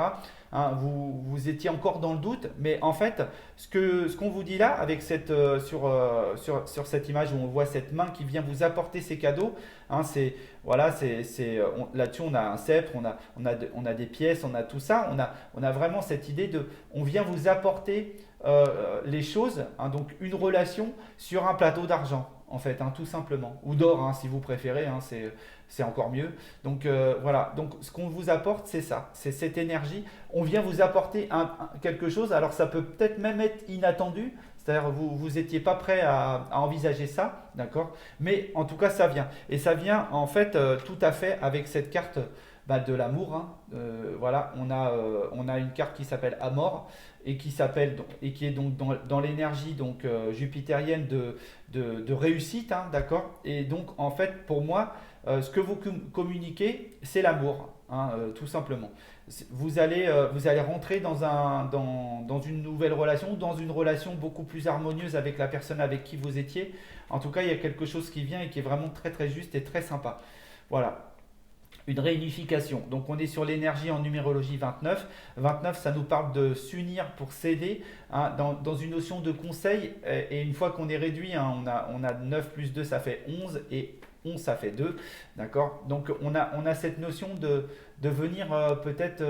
Hein, vous étiez encore dans le doute, mais en fait, ce qu'on vous dit là, avec sur cette image où on voit cette main qui vient vous apporter ces cadeaux, hein, voilà, là-dessus on a un sceptre, on a des pièces, on a tout ça, on a vraiment cette idée on vient vous apporter les choses, hein, donc une relation sur un plateau d'argent, en fait, hein, tout simplement, ou d'or, hein, si vous préférez, hein, c'est encore mieux. Donc voilà, donc ce qu'on vous apporte, c'est ça, c'est cette énergie. On vient vous apporter quelque chose, alors ça peut peut-être même être inattendu, c'est-à-dire vous n'étiez pas prêt à envisager ça, d'accord? Mais en tout cas, ça vient. Et ça vient en fait tout à fait avec cette carte de l'amour. Hein. Voilà, on a une carte qui s'appelle Amor et qui est donc dans l'énergie donc jupitérienne de réussite, hein, d'accord? Et donc en fait, pour moi, ce que vous communiquez, c'est l'amour, hein, tout simplement. Vous allez rentrer dans une nouvelle relation, dans une relation beaucoup plus harmonieuse avec la personne avec qui vous étiez. En tout cas, il y a quelque chose qui vient et qui est vraiment très très juste et très sympa. Voilà, une réunification. Donc on est sur l'énergie en numérologie 29. 29, ça nous parle de s'unir pour s'aider, hein, dans une notion de conseil. Et une fois qu'on est réduit, hein, on a 9 plus 2, ça fait 11. Et 11, ça fait 2. D'accord? Donc on a cette notion de venir peut-être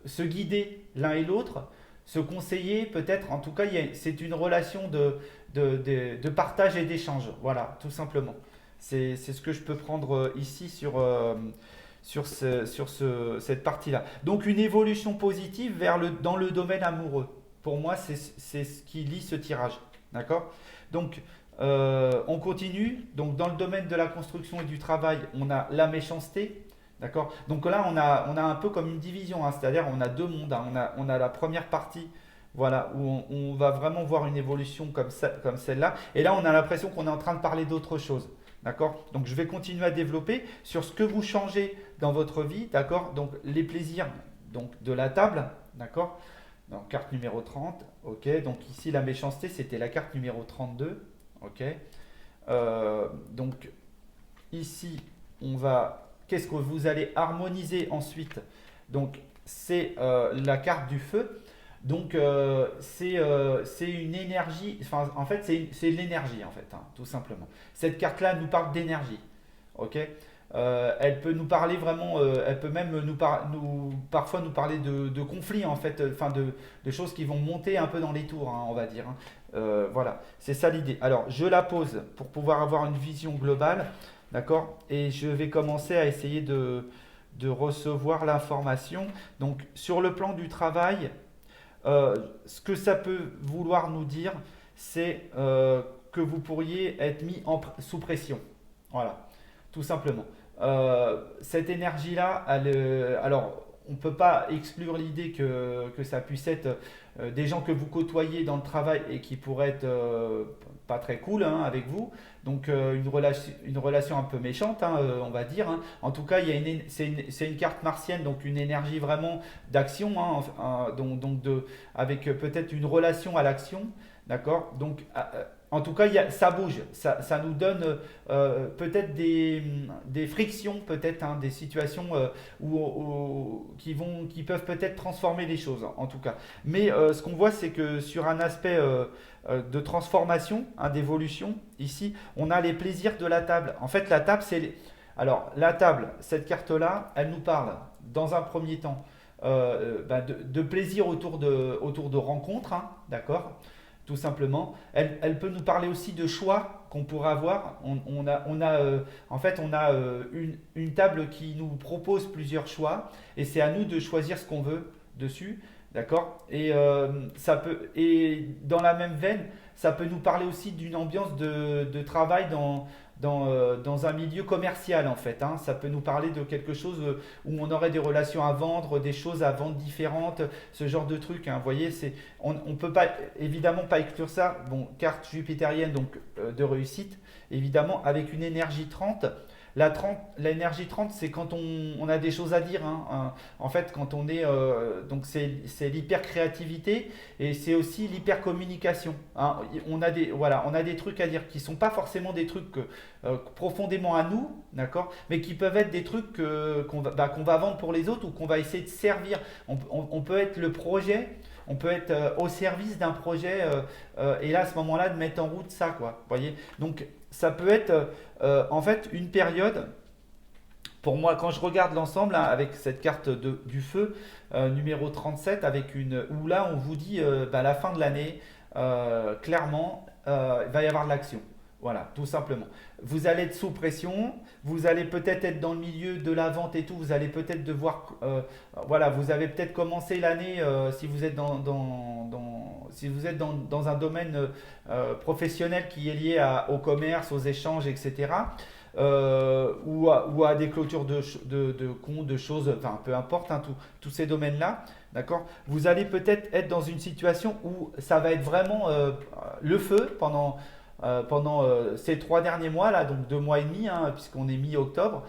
se guider l'un et l'autre, se conseiller peut-être. En tout cas, c'est une relation de partage et d'échange. Voilà, tout simplement. C'est ce que je peux prendre ici sur cette partie-là. Donc une évolution positive dans le domaine amoureux. Pour moi, c'est ce qui lie ce tirage. D'accord? Donc on continue. Donc dans le domaine de la construction et du travail, on a la méchanceté. D'accord? Donc là, on a un peu comme une division, hein, c'est-à-dire on a deux mondes. Hein. On a la première partie, voilà, où on va vraiment voir une évolution comme celle-là. Et là, on a l'impression qu'on est en train de parler d'autre chose. D'accord? Donc je vais continuer à développer sur ce que vous changez dans votre vie. D'accord? Donc les plaisirs donc, de la table. D'accord? Donc, carte numéro 30, ok. Donc ici, la méchanceté, c'était la carte numéro 32, ok. Donc ici, qu'est-ce que vous allez harmoniser ensuite? Donc c'est la carte du feu. Donc c'est une énergie, enfin en fait c'est l'énergie en fait, hein, tout simplement. Cette carte-là nous parle d'énergie, ok. Elle peut nous parler vraiment, elle peut même parfois nous parler de conflits en fait, enfin de choses qui vont monter un peu dans les tours, hein, on va dire, hein. Voilà, c'est ça l'idée. Alors je la pose pour pouvoir avoir une vision globale, d'accord? Et je vais commencer à essayer de recevoir l'information. Donc sur le plan du travail, ce que ça peut vouloir nous dire, c'est que vous pourriez être mis sous pression. Voilà, tout simplement. Cette énergie-là, alors on ne peut pas exclure l'idée que ça puisse être des gens que vous côtoyez dans le travail et qui pourraient être pas très cool, hein, avec vous. Donc une relation un peu méchante, hein, on va dire, hein. En tout cas, c'est une carte martienne, donc une énergie vraiment d'action, hein, avec peut-être une relation à l'action. D'accord. Donc, en tout cas, ça bouge. Ça nous donne peut-être des frictions, peut-être, hein, des situations qui peuvent peut-être transformer les choses, en tout cas. Mais ce qu'on voit, c'est que sur un aspect de transformation, hein, d'évolution, ici, on a les plaisirs de la table. En fait, la table, alors, la table, cette carte-là, elle nous parle, dans un premier temps, de plaisir autour de rencontres, hein, d'accord, tout simplement. Elle peut nous parler aussi de choix qu'on pourrait avoir. En fait, on a une table qui nous propose plusieurs choix et c'est à nous de choisir ce qu'on veut dessus. D'accord. Et dans la même veine, ça peut nous parler aussi d'une ambiance de travail dans un milieu commercial en fait, hein. Ça peut nous parler de quelque chose où on aurait des relations à vendre, des choses à vendre différentes, ce genre de truc, hein. Vous voyez, on peut pas, évidemment pas exclure ça. Bon, carte jupitérienne, donc de réussite, évidemment, avec une énergie 30. L'énergie 30, c'est quand on a des choses à dire, hein. En fait, quand on est. Donc, c'est l'hyper-créativité et c'est aussi l'hyper-communication, hein. Voilà, on a des trucs à dire qui ne sont pas forcément des trucs profondément à nous, d'accord, mais qui peuvent être des trucs qu'on va vendre pour les autres ou qu'on va essayer de servir. On peut être le projet. On peut être au service d'un projet et là, à ce moment-là, de mettre en route ça, quoi. Vous voyez. Donc, ça peut être en fait une période. Pour moi, quand je regarde l'ensemble, hein, avec cette carte du feu numéro 37, où là, on vous dit à la fin de l'année, clairement, il va y avoir de l'action. Voilà, tout simplement. Vous allez être sous pression, vous allez peut-être être dans le milieu de la vente et tout, vous allez peut-être devoir, voilà, vous avez peut-être commencé l'année, si vous êtes si vous êtes dans un domaine professionnel qui est lié au commerce, aux échanges, etc. Ou à des clôtures de comptes, de choses, enfin peu importe, hein, tous ces domaines-là, d'accord. Vous allez peut-être être dans une situation où ça va être vraiment le feu pendant ces 3 derniers mois là, donc 2 mois et demi, hein, puisqu'on est mi-octobre.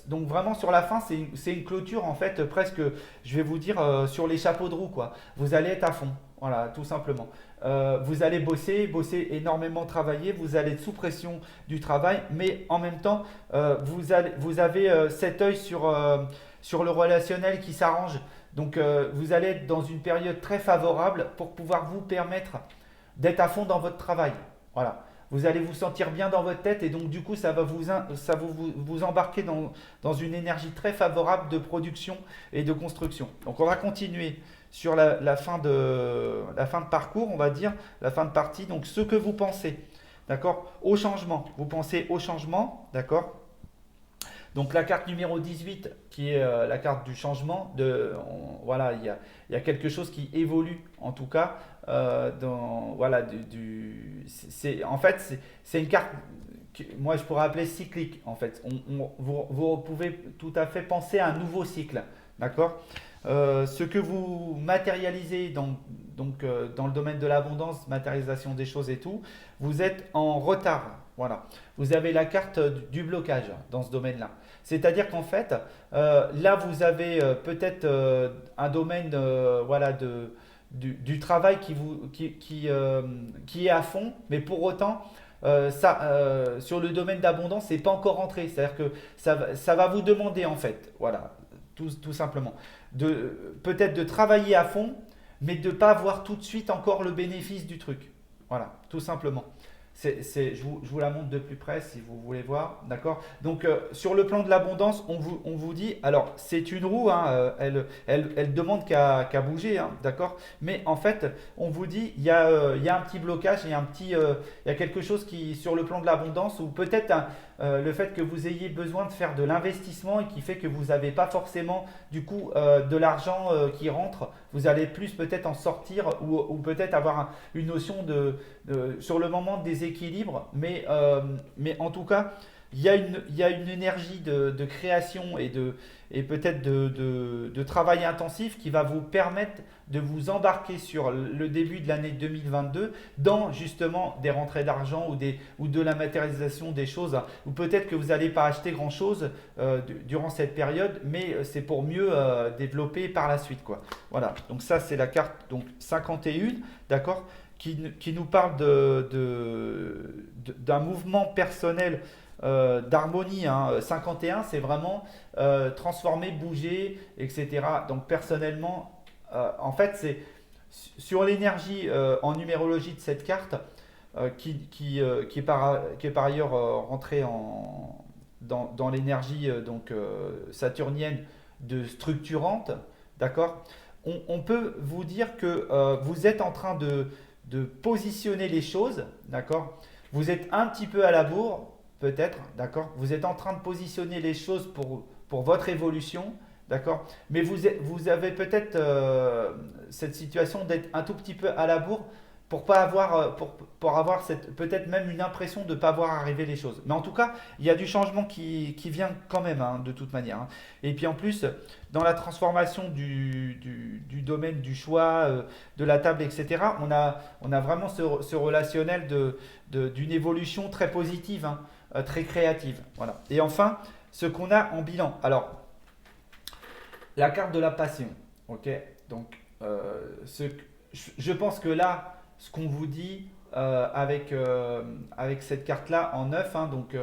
Donc vraiment sur la fin, c'est une clôture en fait presque, je vais vous dire, sur les chapeaux de roue, quoi. Vous allez être à fond, voilà, tout simplement. Vous allez bosser énormément, travailler, vous allez être sous pression du travail, mais en même temps, vous avez cet œil sur le relationnel qui s'arrange. Donc vous allez être dans une période très favorable pour pouvoir vous permettre d'être à fond dans votre travail. Voilà. Vous allez vous sentir bien dans votre tête et donc du coup ça va vous embarquer dans une énergie très favorable de production et de construction. Donc on va continuer sur la fin de parcours, on va dire, la fin de partie. Donc ce que vous pensez, d'accord, au changement. Vous pensez au changement, d'accord. Donc la carte numéro 18 qui est la carte du changement, voilà, il y a quelque chose qui évolue en tout cas. Voilà, en fait, c'est une carte que moi je pourrais appeler cyclique en fait. Vous pouvez tout à fait penser à un nouveau cycle, d'accord. Ce que vous matérialisez dans le domaine de l'abondance, matérialisation des choses et tout, vous êtes en retard. Voilà. Vous avez la carte du blocage dans ce domaine-là. C'est-à-dire qu'en fait, là, vous avez peut-être un domaine, voilà, du travail qui est à fond, mais pour autant, sur le domaine d'abondance, c'est pas encore rentré. C'est-à-dire que ça va vous demander en fait, voilà, tout simplement, peut-être de travailler à fond, mais de ne pas voir tout de suite encore le bénéfice du truc. Voilà, tout simplement. Je vous la montre de plus près si vous voulez voir, d'accord? Donc sur le plan de l'abondance, on vous dit, alors c'est une roue, hein, elle demande qu'à bouger, hein, d'accord? Mais en fait, on vous dit, il y a un petit blocage, il y a quelque chose qui, sur le plan de l'abondance, ou peut-être le fait que vous ayez besoin de faire de l'investissement et qui fait que vous n'avez pas forcément du coup de l'argent qui rentre, vous allez plus peut-être en sortir ou peut-être avoir une notion sur le moment de déséquilibre, mais en tout cas, il y a une énergie de création et peut-être de travail intensif qui va vous permettre de vous embarquer sur le début de l'année 2022 dans justement des rentrées d'argent ou de la matérialisation des choses, hein, ou peut-être que vous n'allez pas acheter grand-chose durant cette période, mais c'est pour mieux développer par la suite, quoi. Voilà, donc ça c'est la carte donc 51, d'accord, qui nous parle d'un mouvement personnel d'harmonie, hein. 51, c'est vraiment transformer, bouger, etc. Donc personnellement, en fait, c'est sur l'énergie en numérologie de cette carte qui est par ailleurs rentrée dans l'énergie saturnienne de structurante, d'accord? On peut vous dire que vous êtes en train de positionner les choses, d'accord? Vous êtes un petit peu à la bourre, peut-être, d'accord? Vous êtes en train de positionner les choses pour votre évolution, d'accord? Mais vous avez peut-être cette situation d'être un tout petit peu à la bourre pour pas avoir, pour avoir peut-être même une impression de ne pas voir arriver les choses. Mais en tout cas, il y a du changement qui vient quand même, hein, de toute manière, hein. Et puis en plus, dans la transformation du domaine du choix, de la table, etc., on a vraiment ce relationnel d'une évolution très positive, hein, très créative. Voilà. Et enfin, ce qu'on a en bilan. Alors, la carte de la passion. Ok. Donc, je pense que là, ce qu'on vous dit avec cette carte-là en neuf, hein, donc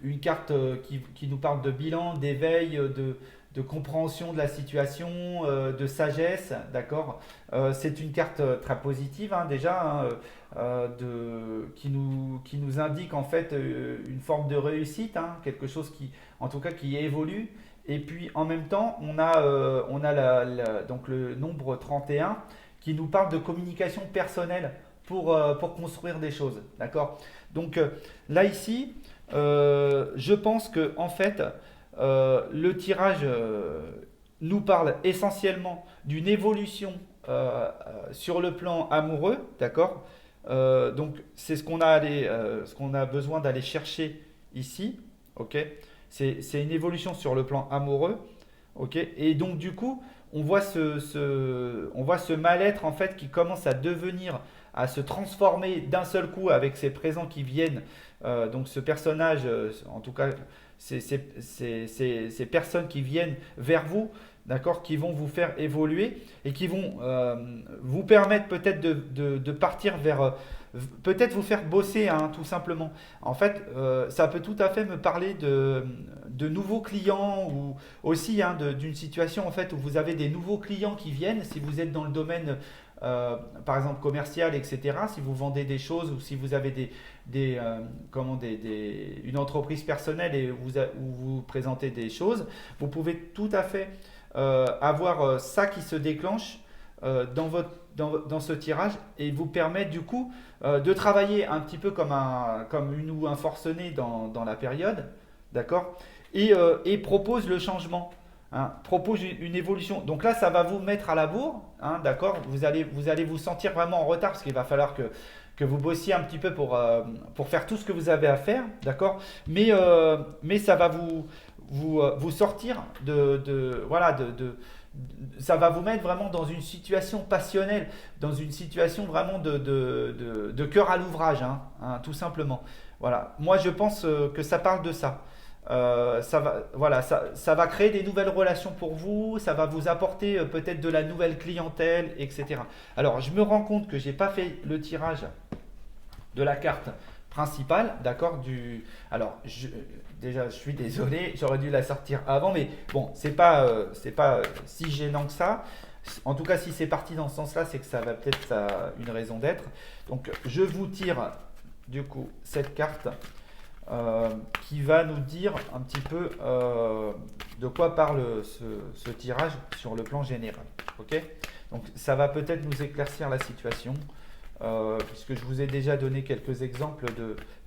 une carte qui nous parle de bilan, d'éveil, de compréhension de la situation, de sagesse, d'accord. C'est une carte très positive, hein, déjà, hein, qui nous indique en fait une forme de réussite, hein, quelque chose en tout cas, qui évolue. Et puis en même temps, on a donc le nombre 31 qui nous parle de communication personnelle pour construire des choses. D'accord. Donc là, ici, je pense que en fait, le tirage nous parle essentiellement d'une évolution sur le plan amoureux. D'accord. Donc c'est ce qu'on a besoin d'aller chercher ici. Ok. C'est une évolution sur le plan amoureux. Ok. Et donc du coup, on voit on voit ce mal-être en fait qui commence à devenir, à se transformer d'un seul coup avec ces présents qui viennent. Donc ce personnage, en tout cas, ces personnes qui viennent vers vous, d'accord, qui vont vous faire évoluer et qui vont vous permettre peut-être de partir vers, peut-être vous faire bosser, hein, tout simplement. En fait, ça peut tout à fait me parler de nouveaux clients ou aussi, hein, d'une situation en fait où vous avez des nouveaux clients qui viennent. Si vous êtes dans le domaine, par exemple commercial, etc. Si vous vendez des choses ou si vous avez une entreprise personnelle et où vous présentez des choses, vous pouvez tout à fait avoir ça qui se déclenche dans ce tirage et vous permet du coup de travailler un petit peu comme une ou un forcené dans la période, d'accord, et propose le changement, hein, propose une évolution. Donc là, ça va vous mettre à la bourre, hein, d'accord, vous allez vous sentir vraiment en retard parce qu'il va falloir que vous bossiez un petit peu pour faire tout ce que vous avez à faire, d'accord, mais ça va vous sortir voilà, ça va vous mettre vraiment dans une situation passionnelle, dans une situation vraiment de cœur à l'ouvrage, hein, tout simplement. Voilà. Moi, je pense que ça parle de ça. voilà, ça va créer des nouvelles relations pour vous, ça va vous apporter peut-être de la nouvelle clientèle, etc. Alors, je me rends compte que j'ai pas fait le tirage de la carte principale, d'accord, Alors, déjà, je suis désolé, j'aurais dû la sortir avant, mais bon, c'est pas si gênant que ça. En tout cas, si c'est parti dans ce sens-là, c'est que ça va peut-être une raison d'être. Donc, je vous tire du coup cette carte qui va nous dire un petit peu de quoi parle ce tirage sur le plan général. Ok. Donc, ça va peut-être nous éclaircir la situation. Puisque je vous ai déjà donné quelques exemples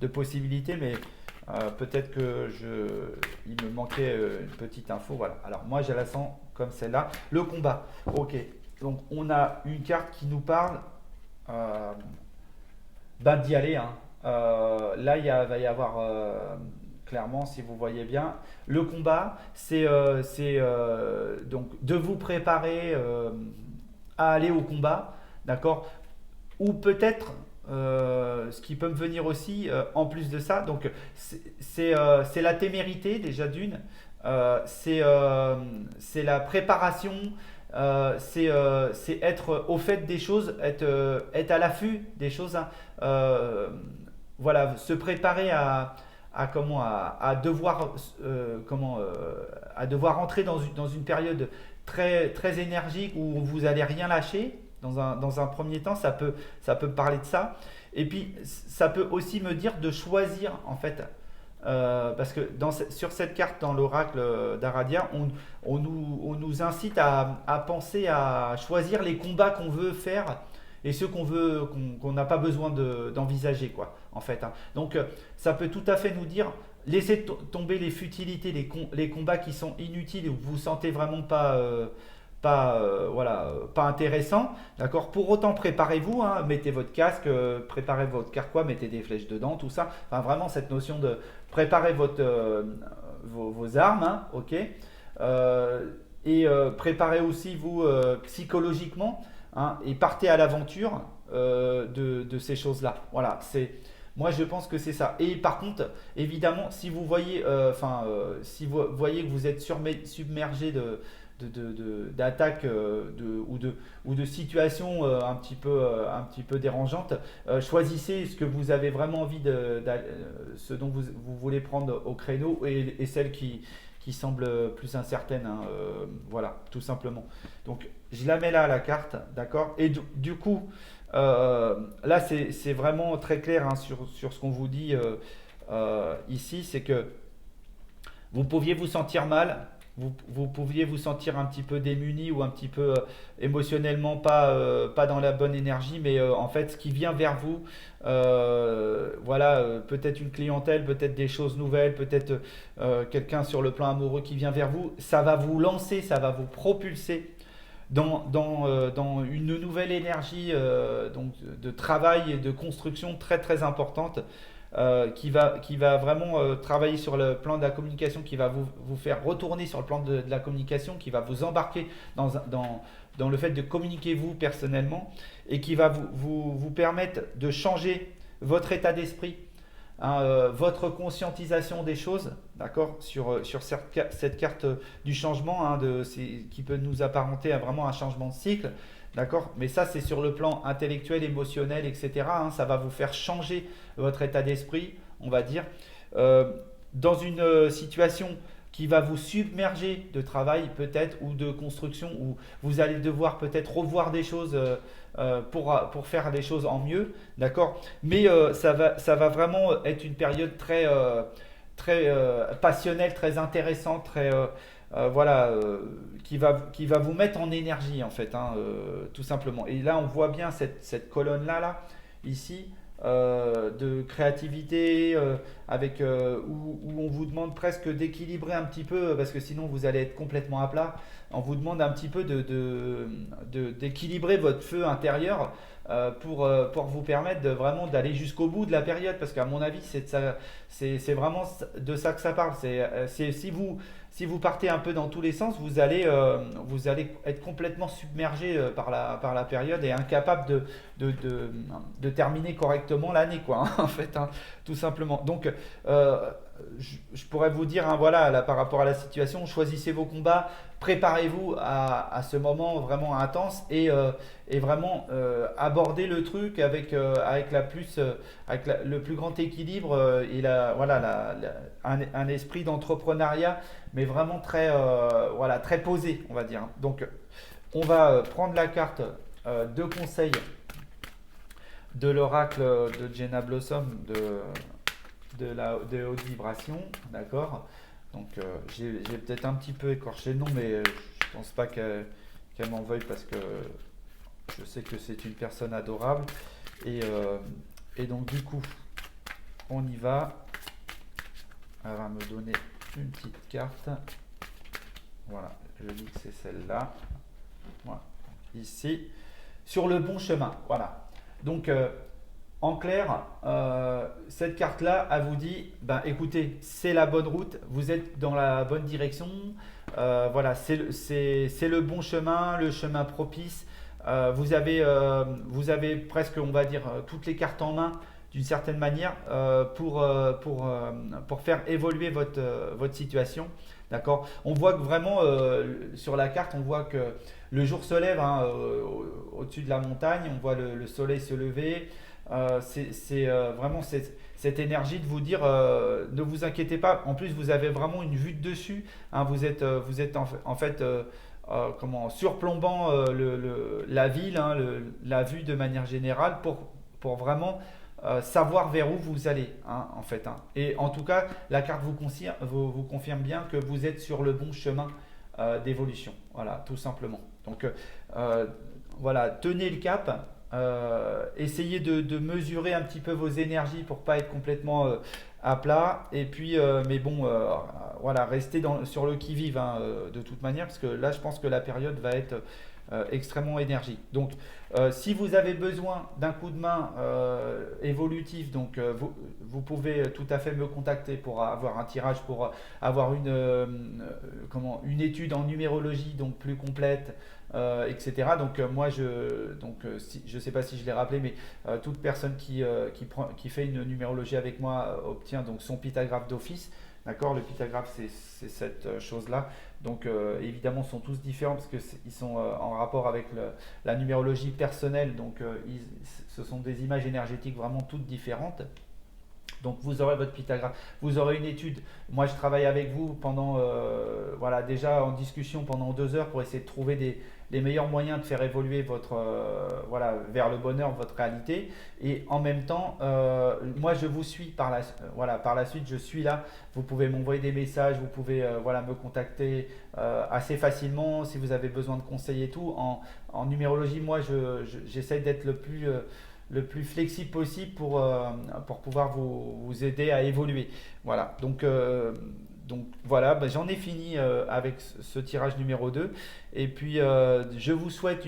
de possibilités, mais peut-être il me manquait une petite info. Voilà. Alors moi, je la sens comme celle-là. Le combat. Ok. Donc on a une carte qui nous parle d'y aller. Hein. Là, va y avoir clairement, si vous voyez bien, le combat, c'est donc de vous préparer à aller au combat, d'accord? Ou peut-être, ce qui peut me venir aussi, en plus de ça, donc c'est la témérité déjà d'une, c'est la préparation, c'est être au fait des choses, être à l'affût des choses, hein. Voilà, se préparer à devoir, à devoir entrer dans une période très, très énergique où vous allez rien lâcher. Dans un premier temps, ça peut parler de ça. Et puis, ça peut aussi me dire de choisir, en fait, parce que sur cette carte, dans l'oracle d'Aradia, on nous incite à penser à choisir les combats qu'on veut faire et ceux qu'on n'a pas besoin d'envisager, quoi, en fait. Hein. Donc, ça peut tout à fait nous dire, laissez tomber les futilités, les combats qui sont inutiles et où vous vous sentez vraiment pas intéressant, d'accord. Pour autant, préparez-vous, hein, mettez votre casque, préparez votre carquois, mettez des flèches dedans, tout ça. Enfin, vraiment cette notion de préparer vos armes, hein, ok. Préparez aussi vous psychologiquement, hein, et partez à l'aventure de ces choses-là. Voilà, moi je pense que c'est ça. Et par contre, évidemment, si vous voyez, si vous voyez que vous êtes submergé d'attaques ou de situations un petit peu dérangeantes, choisissez ce que vous avez vraiment envie ce dont vous voulez prendre au créneau et celles qui semblent plus incertaines, hein, voilà, tout simplement. Donc je la mets là à la carte, d'accord. Et du coup, là c'est vraiment très clair, hein, sur ce qu'on vous dit ici, c'est que vous pouviez vous sentir mal, vous pouviez vous sentir un petit peu démuni ou un petit peu émotionnellement pas dans la bonne énergie, mais en fait ce qui vient vers vous, voilà, peut-être une clientèle, peut-être des choses nouvelles, peut-être quelqu'un sur le plan amoureux qui vient vers vous, ça va vous lancer, ça va vous propulser dans une nouvelle énergie, donc de travail et de construction très très importante, qui va vraiment travailler sur le plan de la communication, qui va vous faire retourner sur le plan de la communication, qui va vous embarquer dans le fait de communiquer vous personnellement et qui va vous permettre de changer votre état d'esprit, hein, votre conscientisation des choses, d'accord, sur cette carte du changement, hein, qui peut nous apparenter à vraiment un changement de cycle. D'accord. Mais ça, c'est sur le plan intellectuel, émotionnel, etc., hein. Ça va vous faire changer votre état d'esprit, on va dire, euh, dans une situation qui va vous submerger de travail peut-être ou de construction, où vous allez devoir peut-être revoir des choses pour faire des choses en mieux, d'accord. Mais ça va vraiment être une période très, très passionnelle, très intéressante, très voilà, qui va vous mettre en énergie, en fait, hein, tout simplement. Et là, on voit bien cette colonne-là, là, ici, de créativité, où on vous demande presque d'équilibrer un petit peu, parce que sinon vous allez être complètement à plat. On vous demande un petit peu d'équilibrer votre feu intérieur, pour vous permettre vraiment d'aller jusqu'au bout de la période, parce qu'à mon avis, c'est vraiment de ça que ça parle. Si vous partez un peu dans tous les sens, vous allez être complètement submergé par la période et incapable de terminer correctement l'année, quoi, hein, en fait, hein, tout simplement. Donc, je pourrais vous dire, hein, voilà, là, par rapport à la situation, choisissez vos combats, préparez-vous à ce moment vraiment intense et vraiment abordez le truc avec le plus grand équilibre et voilà, un esprit d'entrepreneuriat, mais vraiment voilà, très posé, on va dire. Donc, on va prendre la carte de conseil de l'oracle de Jenna Blossom de haute vibration, d'accord. Donc j'ai peut-être un petit peu écorché le nom, mais je pense pas qu'elle m'en veuille parce que je sais que c'est une personne adorable. Et, euh, et donc du coup, on y va. Elle va me donner une petite carte. Voilà, je dis que c'est celle-là. Voilà, ici, sur le bon chemin. Voilà. Donc en clair, cette carte-là, elle vous dit, ben, écoutez, c'est la bonne route, vous êtes dans la bonne direction, voilà, c'est le bon chemin, le chemin propice. Vous avez presque, on va dire, toutes les cartes en main d'une certaine manière pour faire évoluer votre situation. D'accord. On voit que vraiment sur la carte, on voit que le jour se lève hein, au-dessus de la montagne, on voit le soleil se lever. Vraiment cette énergie de vous dire ne vous inquiétez pas. En plus, vous avez vraiment une vue de dessus. Hein, vous êtes en fait comment, surplombant la ville, hein, la vue de manière générale pour vraiment savoir vers où vous allez, hein, en fait. Hein. Et en tout cas, la carte vous confirme bien que vous êtes sur le bon chemin d'évolution. Voilà, tout simplement. Donc, voilà, tenez le cap. Essayez de mesurer un petit peu vos énergies pour pas être complètement à plat. Et puis, mais bon, voilà, restez sur le qui-vive hein, de toute manière, parce que là, je pense que la période va être extrêmement énergique. Donc, si vous avez besoin d'un coup de main évolutif, donc vous pouvez tout à fait me contacter pour avoir un tirage, pour avoir une étude en numérologie donc plus complète, etc. Donc je ne sais pas si je l'ai rappelé, mais toute personne qui fait une numérologie avec moi obtient donc son pythagraphe d'office. D'accord. Le pythagraphe, c'est cette chose-là. Donc évidemment, ils sont tous différents parce qu'ils sont en rapport avec la numérologie personnelle. Donc ce sont des images énergétiques vraiment toutes différentes. Donc vous aurez votre pythagraphe, vous aurez une étude. Moi je travaille avec vous pendant, voilà, déjà en discussion pendant 2 heures pour essayer de trouver les meilleurs moyens de faire évoluer voilà, vers le bonheur, votre réalité. Et en même temps, moi je vous suis voilà, par la suite, je suis là. Vous pouvez m'envoyer des messages, vous pouvez voilà, me contacter assez facilement si vous avez besoin de conseils et tout. En numérologie, moi j'essaie d'être le plus flexible possible pour pouvoir vous aider à évoluer. Voilà, donc voilà, ben, j'en ai fini avec ce tirage numéro 2. Et puis je vous souhaite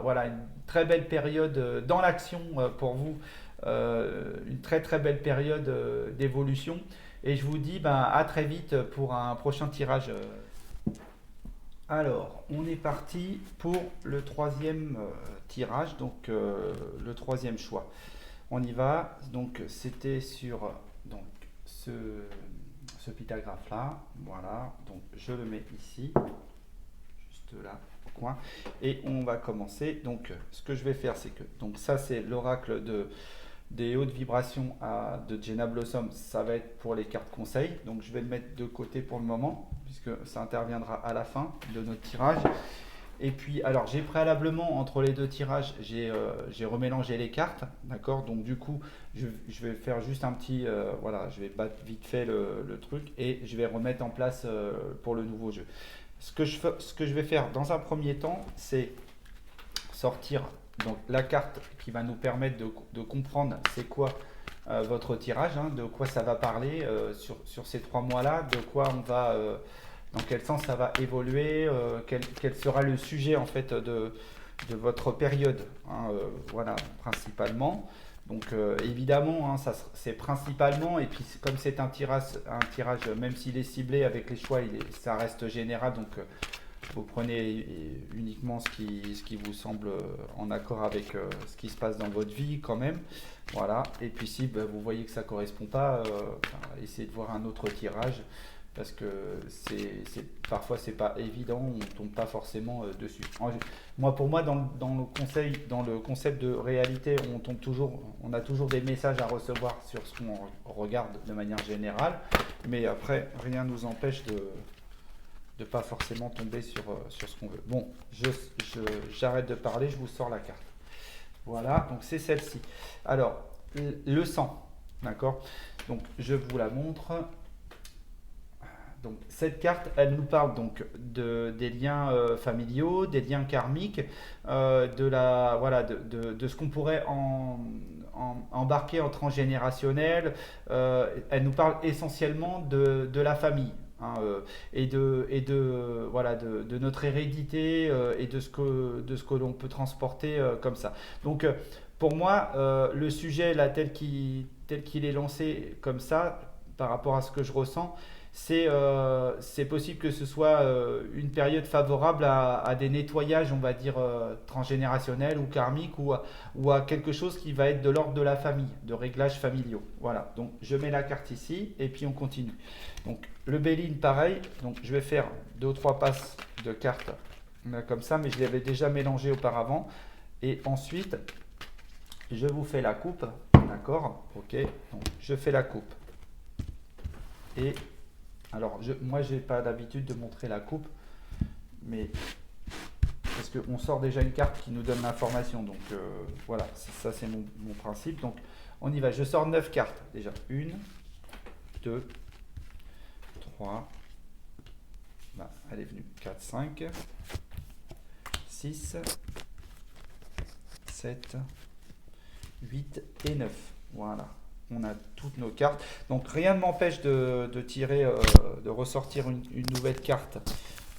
voilà, une très belle période dans l'action pour vous, une très très belle période d'évolution. Et je vous dis ben, à très vite pour un prochain tirage. Alors, on est parti pour le troisième tirage, donc le troisième choix. On y va. Donc, c'était sur donc, ce pythagraphe-là. Voilà. Donc, je le mets ici, juste là, au coin. Et on va commencer. Donc, ce que je vais faire, c'est que donc ça, c'est l'oracle des hautes vibrations de Jenna Blossom. Ça va être pour les cartes conseils. Donc, je vais le mettre de côté pour le moment, puisque ça interviendra à la fin de notre tirage. Et puis, alors, j'ai préalablement, entre les deux tirages, j'ai remélangé les cartes, d'accord. Donc, du coup, je vais faire juste un petit, voilà, je vais battre vite fait le truc et je vais remettre en place pour le nouveau jeu. Ce que je vais faire dans un premier temps, c'est sortir donc la carte qui va nous permettre de comprendre c'est quoi votre tirage, hein, de quoi ça va parler sur ces 3 mois-là, de quoi on va, dans quel sens ça va évoluer, quel sera le sujet en fait de votre période, hein, voilà, principalement. Donc évidemment, hein, c'est principalement, et puis comme c'est un tirage, même s'il est ciblé avec les choix, ça reste général, donc Vous prenez uniquement ce qui vous semble en accord avec ce qui se passe dans votre vie quand même. Voilà. Et puis si vous voyez que ça ne correspond pas, essayez de voir un autre tirage parce que parfois c'est pas évident, on ne tombe pas forcément dessus. Pour moi, dans le conseil, dans le concept de réalité, on a toujours des messages à recevoir sur ce qu'on regarde de manière générale, mais après, rien ne nous empêche de pas forcément tomber sur ce qu'on veut. Bon, j'arrête de parler, je vous sors la carte. Voilà, donc c'est celle-ci. Alors, le sang, d'accord? Donc, je vous la montre. Donc, cette carte, elle nous parle donc des liens familiaux, des liens karmiques, de ce qu'on pourrait embarquer en transgénérationnel. Elle nous parle essentiellement de la famille. Hein, de notre hérédité et de ce que l'on peut transporter comme ça. Donc, pour moi, le sujet là, tel qu'il est lancé comme ça, par rapport à ce que je ressens, c'est possible que ce soit une période favorable à des nettoyages, on va dire, transgénérationnels ou karmiques ou à quelque chose qui va être de l'ordre de la famille, de réglages familiaux. Voilà, donc je mets la carte ici et puis on continue. Donc le Béline, pareil, donc je vais faire 2 ou 3 passes de cartes comme ça, mais je les avais déjà mélangées auparavant. Et ensuite, je vous fais la coupe, d'accord? Ok, donc je fais la coupe. Et alors, moi, j'ai pas l'habitude de montrer la coupe, mais parce qu'on sort déjà une carte qui nous donne l'information. Donc, voilà, ça c'est mon principe. Donc, on y va. Je sors 9 cartes déjà. 1, 2, 3, elle est venue. 4, 5, 6, 7, 8 et 9. Voilà. On a toutes nos cartes. Donc rien ne m'empêche de tirer, de ressortir une nouvelle carte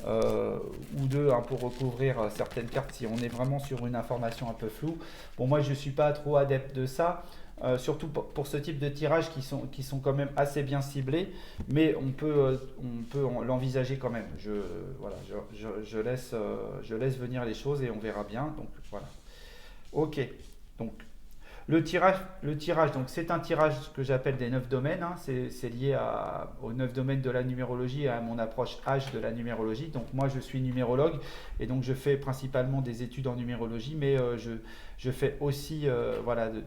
ou deux pour recouvrir certaines cartes si on est vraiment sur une information un peu floue. Bon, moi je ne suis pas trop adepte de ça, surtout pour ce type de tirage qui sont quand même assez bien ciblés, mais on peut l'envisager quand même. Je laisse venir les choses et on verra bien. Donc voilà. Ok. Donc le tirage, donc c'est un tirage que j'appelle des 9 domaines. Hein. C'est lié aux 9 domaines de la numérologie et à mon approche H de la numérologie. Donc moi je suis numérologue et donc je fais principalement des études en numérologie, mais je fais aussi,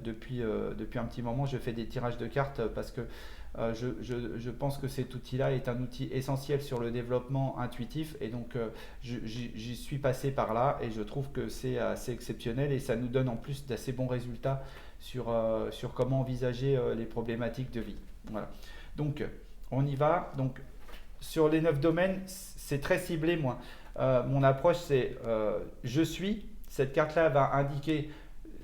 depuis un petit moment, je fais des tirages de cartes parce que je pense que cet outil-là est un outil essentiel sur le développement intuitif et donc j'y suis passé par là et je trouve que c'est assez exceptionnel et ça nous donne en plus d'assez bons résultats sur comment envisager les problématiques de vie. Voilà. Donc on y va. Donc sur les 9 domaines, c'est très ciblé moi. Mon approche c'est je suis. Cette carte-là va indiquer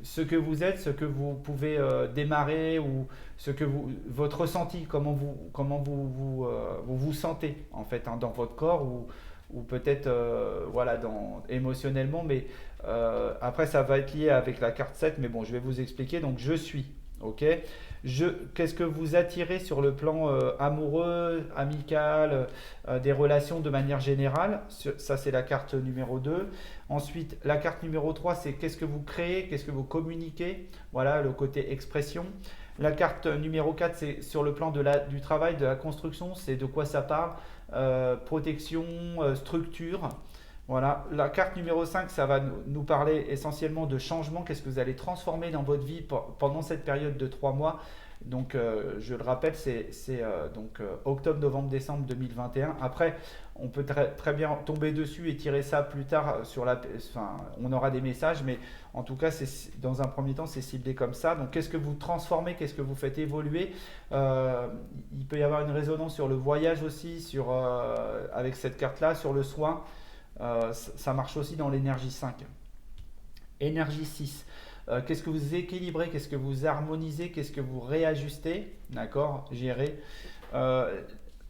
ce que vous êtes, ce que vous pouvez démarrer ou votre ressenti, comment vous sentez en fait dans votre corps ou peut-être émotionnellement, mais après ça va être lié avec la carte 7, mais bon, je vais vous expliquer. Donc je suis, ok. Qu'est-ce que vous attirez sur le plan amoureux, amical, des relations de manière générale? Ça, c'est la carte numéro 2. Ensuite, la carte numéro 3, c'est qu'est-ce que vous créez, qu'est-ce que vous communiquez? Voilà, le côté expression. La carte numéro 4, c'est sur le plan du travail, de la construction, c'est de quoi ça parle? Protection, structure. Voilà. La carte numéro 5, ça va nous parler essentiellement de changement. Qu'est-ce que vous allez transformer dans votre vie pendant cette période de 3 mois? Donc, je le rappelle, c'est octobre, novembre, décembre 2021. Après, on peut très bien tomber dessus et tirer ça plus tard on aura des messages, mais en tout cas, dans un premier temps, c'est ciblé comme ça. Donc, qu'est-ce que vous transformez? Qu'est-ce que vous faites évoluer? Il peut y avoir une résonance sur le voyage aussi, avec cette carte-là, sur le soin. Ça marche aussi dans l'énergie 5. Énergie 6. Qu'est-ce que vous équilibrez? Qu'est-ce que vous harmonisez? Qu'est-ce que vous réajustez? D'accord? Gérer.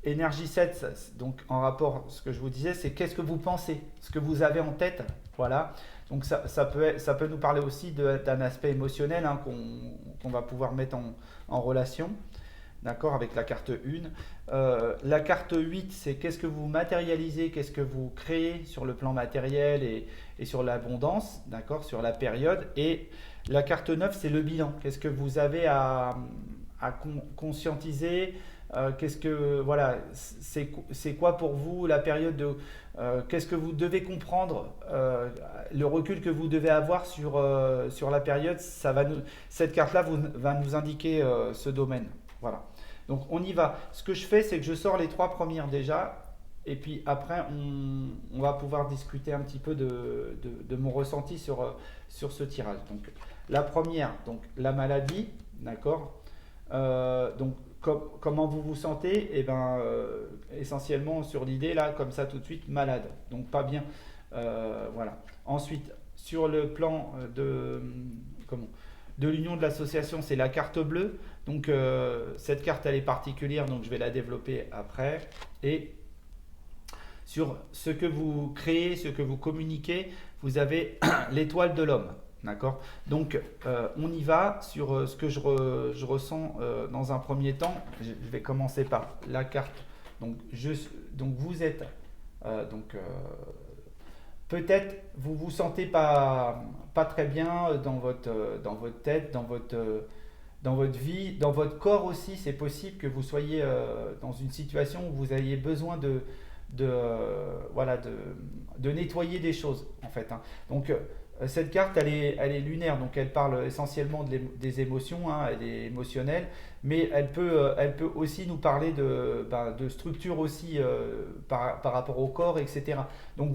Énergie 7, donc en rapport, ce que je vous disais, c'est qu'est-ce que vous pensez? Ce que vous avez en tête. Voilà. Donc ça peut nous parler aussi d'un aspect émotionnel qu'on va pouvoir mettre en relation. d'accord, avec la carte 1. La carte 8, c'est qu'est-ce que vous matérialisez, qu'est-ce que vous créez sur le plan matériel et sur l'abondance, d'accord, sur la période. Et la carte 9, c'est le bilan. Qu'est-ce que vous avez à conscientiser, qu'est-ce que voilà, c'est quoi pour vous la période de qu'est-ce que vous devez comprendre, le recul que vous devez avoir sur la période, cette carte-là va nous indiquer ce domaine. Voilà. Donc on y va. Ce que je fais, c'est que je sors les trois premières déjà, et puis après on va pouvoir discuter un petit peu de mon ressenti sur ce tirage. Donc la première, donc la maladie, d'accord. Donc comment vous vous sentez? Eh ben, essentiellement sur l'idée là, comme ça tout de suite, malade, donc pas bien. Voilà. Ensuite, sur le plan comment, de l'union de l'association, c'est la carte bleue. Donc cette carte elle est particulière, donc je vais la développer après. Et sur ce que vous créez, ce que vous communiquez, vous avez l'étoile de l'homme. D'accord. Donc, on y va sur ce que je ressens dans un premier temps. Je vais commencer par la carte. Donc, donc vous êtes. Donc, peut-être vous vous sentez pas très bien dans votre tête, dans votre vie, dans votre corps aussi. C'est possible que vous soyez dans une situation où vous ayez besoin voilà, de nettoyer des choses, en fait. Hein. Donc, cette carte, elle est lunaire, donc elle parle essentiellement des émotions, hein, elle est émotionnelle, mais elle peut aussi nous parler de structure aussi par rapport au corps, etc. Donc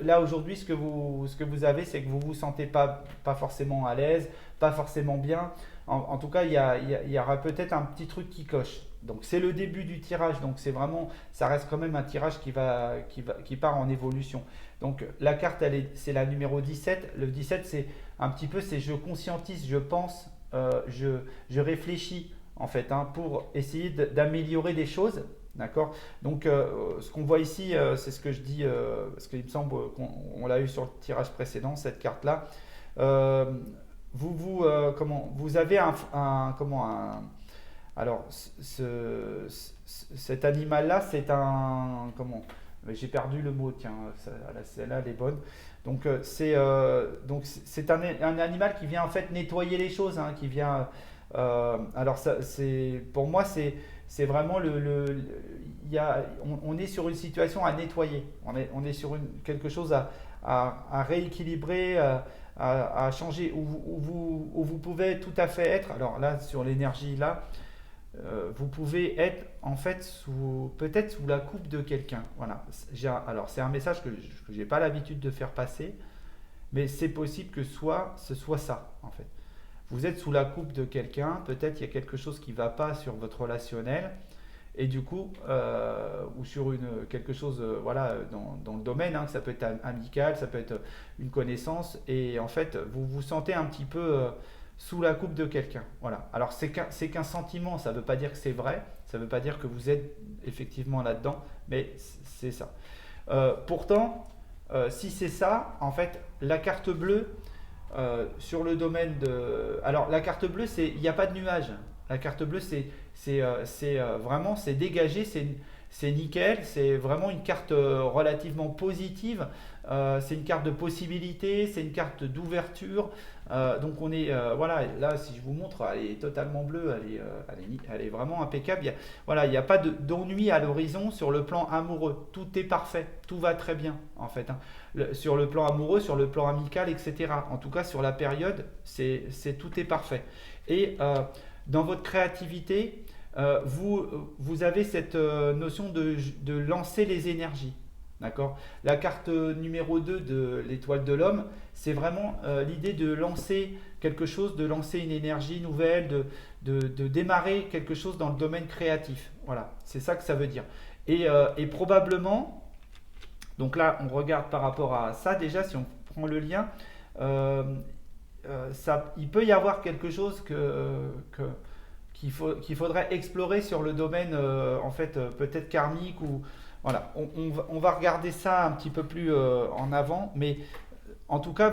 là aujourd'hui, ce que vous avez, c'est que vous vous sentez pas forcément à l'aise, pas forcément bien. En tout cas, il y aura peut-être un petit truc qui coche. Donc c'est le début du tirage, donc c'est vraiment, ça reste quand même un tirage qui part en évolution. Donc la carte, c'est la numéro 17. Le 17, c'est un petit peu, c'est je conscientise, je pense, je réfléchis en fait, hein, pour essayer d'améliorer des choses. D'accord. Donc ce qu'on voit ici, c'est ce que je dis, parce qu'il me semble qu'on l'a eu sur le tirage précédent, cette carte-là. Euh, vous avez alors cet animal-là, c'est un, comment, j'ai perdu le mot, tiens, celle-là, elle est bonne. Donc c'est un animal qui vient en fait nettoyer les choses, hein, qui vient. Alors pour moi c'est vraiment on est sur une situation à nettoyer. On est sur quelque chose à rééquilibrer, à changer, où vous pouvez tout à fait être. Alors là, sur l'énergie, là, vous pouvez être en fait peut-être sous la coupe de quelqu'un. Voilà. Alors c'est un message que je n'ai pas l'habitude de faire passer, mais c'est possible que ce soit ça en fait. Vous êtes sous la coupe de quelqu'un, peut-être il y a quelque chose qui ne va pas sur votre relationnel, et du coup, ou sur quelque chose voilà, dans le domaine, hein, ça peut être amical, ça peut être une connaissance, et en fait, vous vous sentez un petit peu sous la coupe de quelqu'un. Voilà. Alors, c'est qu'un sentiment, ça ne veut pas dire que c'est vrai, ça ne veut pas dire que vous êtes effectivement là-dedans, mais c'est ça. Pourtant, si c'est ça, en fait, la carte bleue, sur le domaine de. Alors, la carte bleue, il n'y a pas de nuage. La carte bleue, vraiment, c'est dégagé, c'est nickel, c'est vraiment une carte relativement positive. C'est une carte de possibilité, c'est une carte d'ouverture. Donc on est, voilà, là si je vous montre, elle est totalement bleue, elle est vraiment impeccable. Voilà, il n'y a pas d'ennui à l'horizon sur le plan amoureux. Tout est parfait, tout va très bien en fait. Hein. Sur le plan amoureux, sur le plan amical, etc. En tout cas sur la période, tout est parfait. Et dans votre créativité, vous avez cette notion de lancer les énergies. D'accord. La carte numéro 2 de l'étoile de l'homme, c'est vraiment l'idée de lancer quelque chose, de lancer une énergie nouvelle, de démarrer quelque chose dans le domaine créatif. Voilà, c'est ça que ça veut dire. Et probablement, donc là, on regarde par rapport à ça déjà, si on prend le lien, euh, il peut y avoir quelque chose qu'il faudrait explorer sur le domaine, en fait, peut-être karmique ou voilà, on va regarder ça un petit peu plus en avant, mais en tout cas,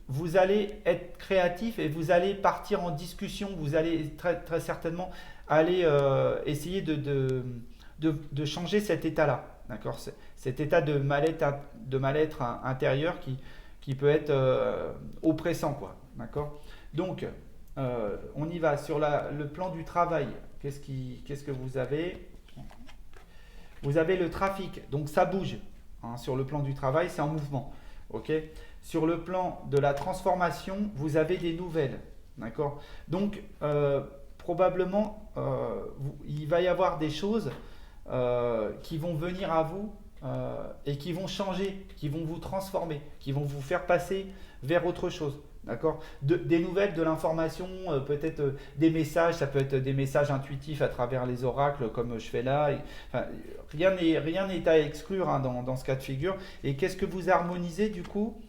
vous allez être créatif et vous allez partir en discussion. Vous allez très, très certainement aller essayer de changer cet état-là. D'accord? Cet état de mal-être intérieur qui peut être oppressant, quoi. D'accord? Donc, on y va sur le plan du travail. Qu'est-ce que vous avez? Vous avez le trafic, donc ça bouge. Hein, sur le plan du travail, c'est en mouvement. Ok. Sur le plan de la transformation, vous avez des nouvelles. D'accord. Donc, probablement, il va y avoir des choses qui vont venir à vous et qui vont changer, qui vont vous transformer, qui vont vous faire passer vers autre chose. D'accord? Des nouvelles, de l'information, peut-être des messages, ça peut être des messages intuitifs à travers les oracles comme je fais là. Enfin, rien n'est à exclure, hein, dans ce cas de figure. Et qu'est-ce que vous harmonisez du coup?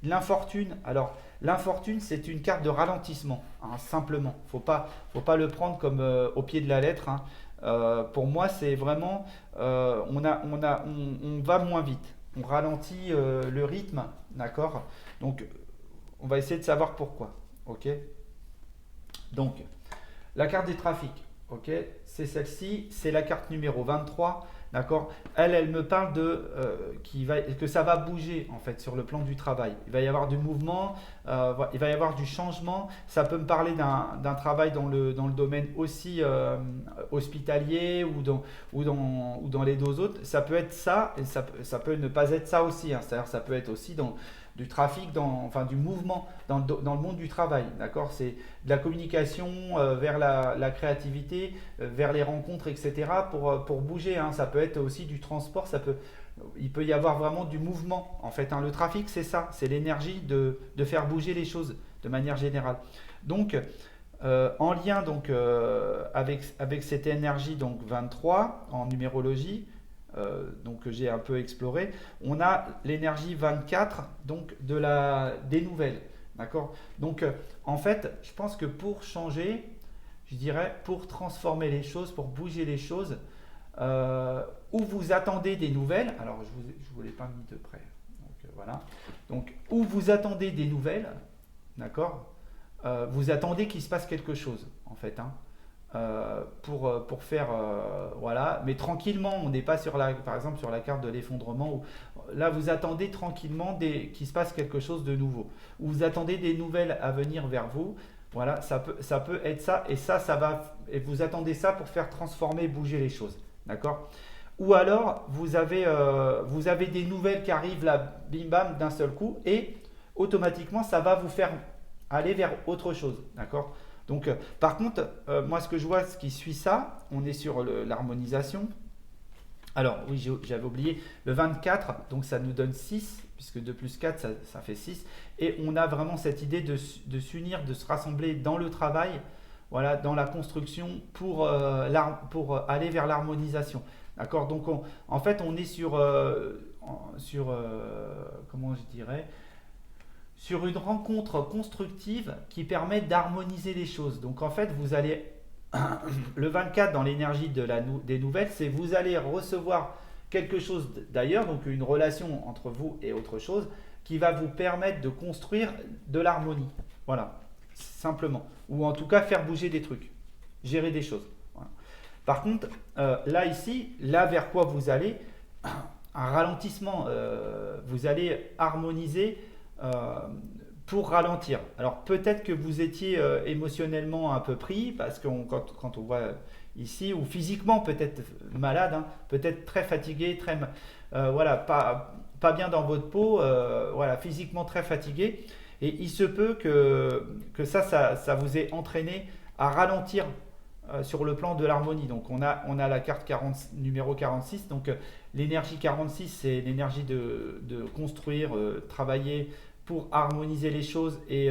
L'infortune. Alors, l'infortune, c'est une carte de ralentissement, hein, simplement. Faut pas le prendre comme au pied de la lettre, hein. Pour moi, c'est vraiment, on va moins vite. On ralentit le rythme, d'accord? Donc, on va essayer de savoir pourquoi. Ok. Donc, la carte des trafics, ok, c'est celle-ci, c'est la carte numéro 23, d'accord. Elle me parle que ça va bouger en fait sur le plan du travail. Il va y avoir du mouvement, il va y avoir du changement. Ça peut me parler d'un travail dans le domaine aussi hospitalier ou dans les deux autres. Ça peut être ça et ça peut ne pas être ça aussi, hein. C'est-à-dire ça peut être aussi du trafic, enfin du mouvement dans le monde du travail, d'accord? C'est de la communication vers la créativité, vers les rencontres, etc. pour bouger, hein. Ça peut être aussi du transport, il peut y avoir vraiment du mouvement, en fait, hein. Le trafic, c'est ça, c'est l'énergie de faire bouger les choses de manière générale. Donc, en lien donc, avec cette énergie donc 23 en numérologie, donc que j'ai un peu exploré, on a l'énergie 24 donc des nouvelles, d'accord. Donc en fait, je pense que pour changer, je dirais pour transformer les choses, pour bouger les choses, où vous attendez des nouvelles. Alors je vous l'ai pas mis de près, donc voilà. Donc où vous attendez des nouvelles, d'accord. Vous attendez qu'il se passe quelque chose, en fait, hein. Pour faire voilà, mais tranquillement. On n'est pas par exemple sur la carte de l'effondrement où là vous attendez tranquillement qu'il se passe quelque chose de nouveau, ou vous attendez des nouvelles à venir vers vous. Voilà, ça peut être ça, et et vous attendez ça pour faire transformer, bouger les choses, d'accord. Ou alors vous avez des nouvelles qui arrivent là, bim bam, d'un seul coup, et automatiquement ça va vous faire aller vers autre chose, d'accord. Donc, par contre, moi, ce que je vois, ce qui suit ça, on est sur l'harmonisation. Alors, oui, j'avais oublié, le 24, donc ça nous donne 6, puisque 2 plus 4, ça fait 6. Et on a vraiment cette idée de s'unir, de se rassembler dans le travail, voilà, dans la construction pour aller vers l'harmonisation. D'accord. Donc, en fait, on est comment je dirais, sur une rencontre constructive qui permet d'harmoniser les choses. Donc en fait, vous allez, le 24 dans l'énergie des nouvelles, c'est vous allez recevoir quelque chose d'ailleurs, donc une relation entre vous et autre chose, qui va vous permettre de construire de l'harmonie. Voilà, simplement. Ou en tout cas faire bouger des trucs, gérer des choses. Voilà. Par contre, là vers quoi vous allez, un ralentissement, vous allez harmoniser pour ralentir. Alors peut-être que vous étiez émotionnellement un peu pris, parce que quand on voit ici, ou physiquement peut-être malade, hein, peut-être très fatigué, voilà, pas bien dans votre peau, voilà, physiquement très fatigué, et il se peut que ça vous ait entraîné à ralentir sur le plan de l'harmonie. Donc on a la carte numéro 46, donc l'énergie 46, c'est l'énergie de construire, travailler pour harmoniser les choses et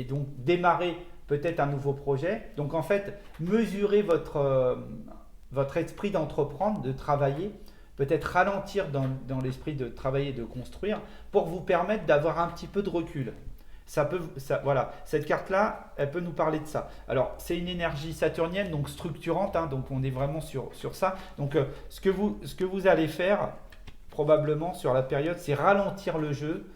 donc démarrer peut-être un nouveau projet. Donc en fait, mesurer votre esprit d'entreprendre, de travailler, peut-être ralentir dans l'esprit de travailler, de construire, pour vous permettre d'avoir un petit peu de recul. Voilà, cette carte-là, elle peut nous parler de ça. Alors, c'est une énergie saturnienne, donc structurante, hein, donc on est vraiment sur ça. Donc, ce que vous allez faire, probablement sur la période, c'est ralentir le jeu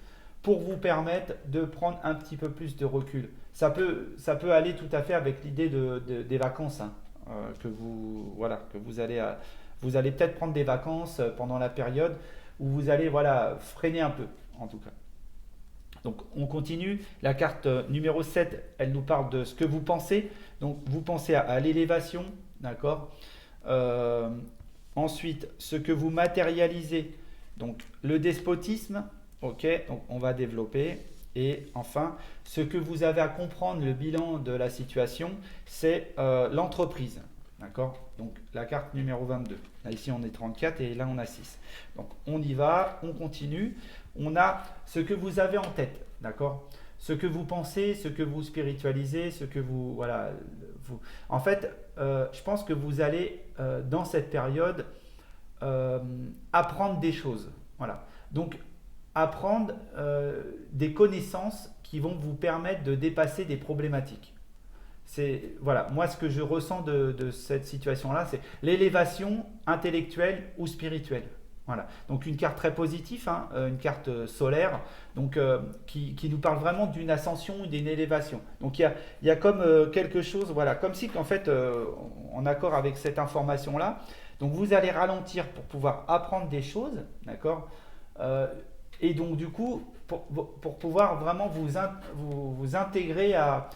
pour vous permettre de prendre un petit peu plus de recul. Ça peut aller tout à fait avec l'idée des vacances, hein, que vous, voilà, que vous allez peut-être prendre des vacances pendant la période où vous allez voilà, freiner un peu, en tout cas. Donc on continue. La carte numéro 7, elle nous parle de ce que vous pensez. Donc vous pensez à l'élévation, d'accord. Euh, Ensuite, ce que vous matérialisez, donc le despotisme, ok, donc on va développer. Et enfin, ce que vous avez à comprendre, le bilan de la situation, c'est l'entreprise. D'accord. Donc la carte numéro 22. Là, ici, on est 34 et là, on a 6. Donc on y va, on continue. On a ce que vous avez en tête. D'accord. Ce que vous pensez, ce que vous spiritualisez, ce que vous... Voilà. Vous, en fait, je pense que vous allez, dans cette période, euh, apprendre des choses. Voilà. Donc, apprendre des connaissances qui vont vous permettre de dépasser des problématiques. C'est voilà, moi ce que je ressens de cette situation-là, c'est l'élévation intellectuelle ou spirituelle. Voilà. Donc une carte très positive, hein, une carte solaire, donc qui nous parle vraiment d'une ascension ou d'une élévation. Donc il y a comme quelque chose, voilà, comme si en fait, en accord avec cette information-là, donc vous allez ralentir pour pouvoir apprendre des choses, d'accord. Euh, et donc du coup, pour pouvoir vraiment vous intégrer à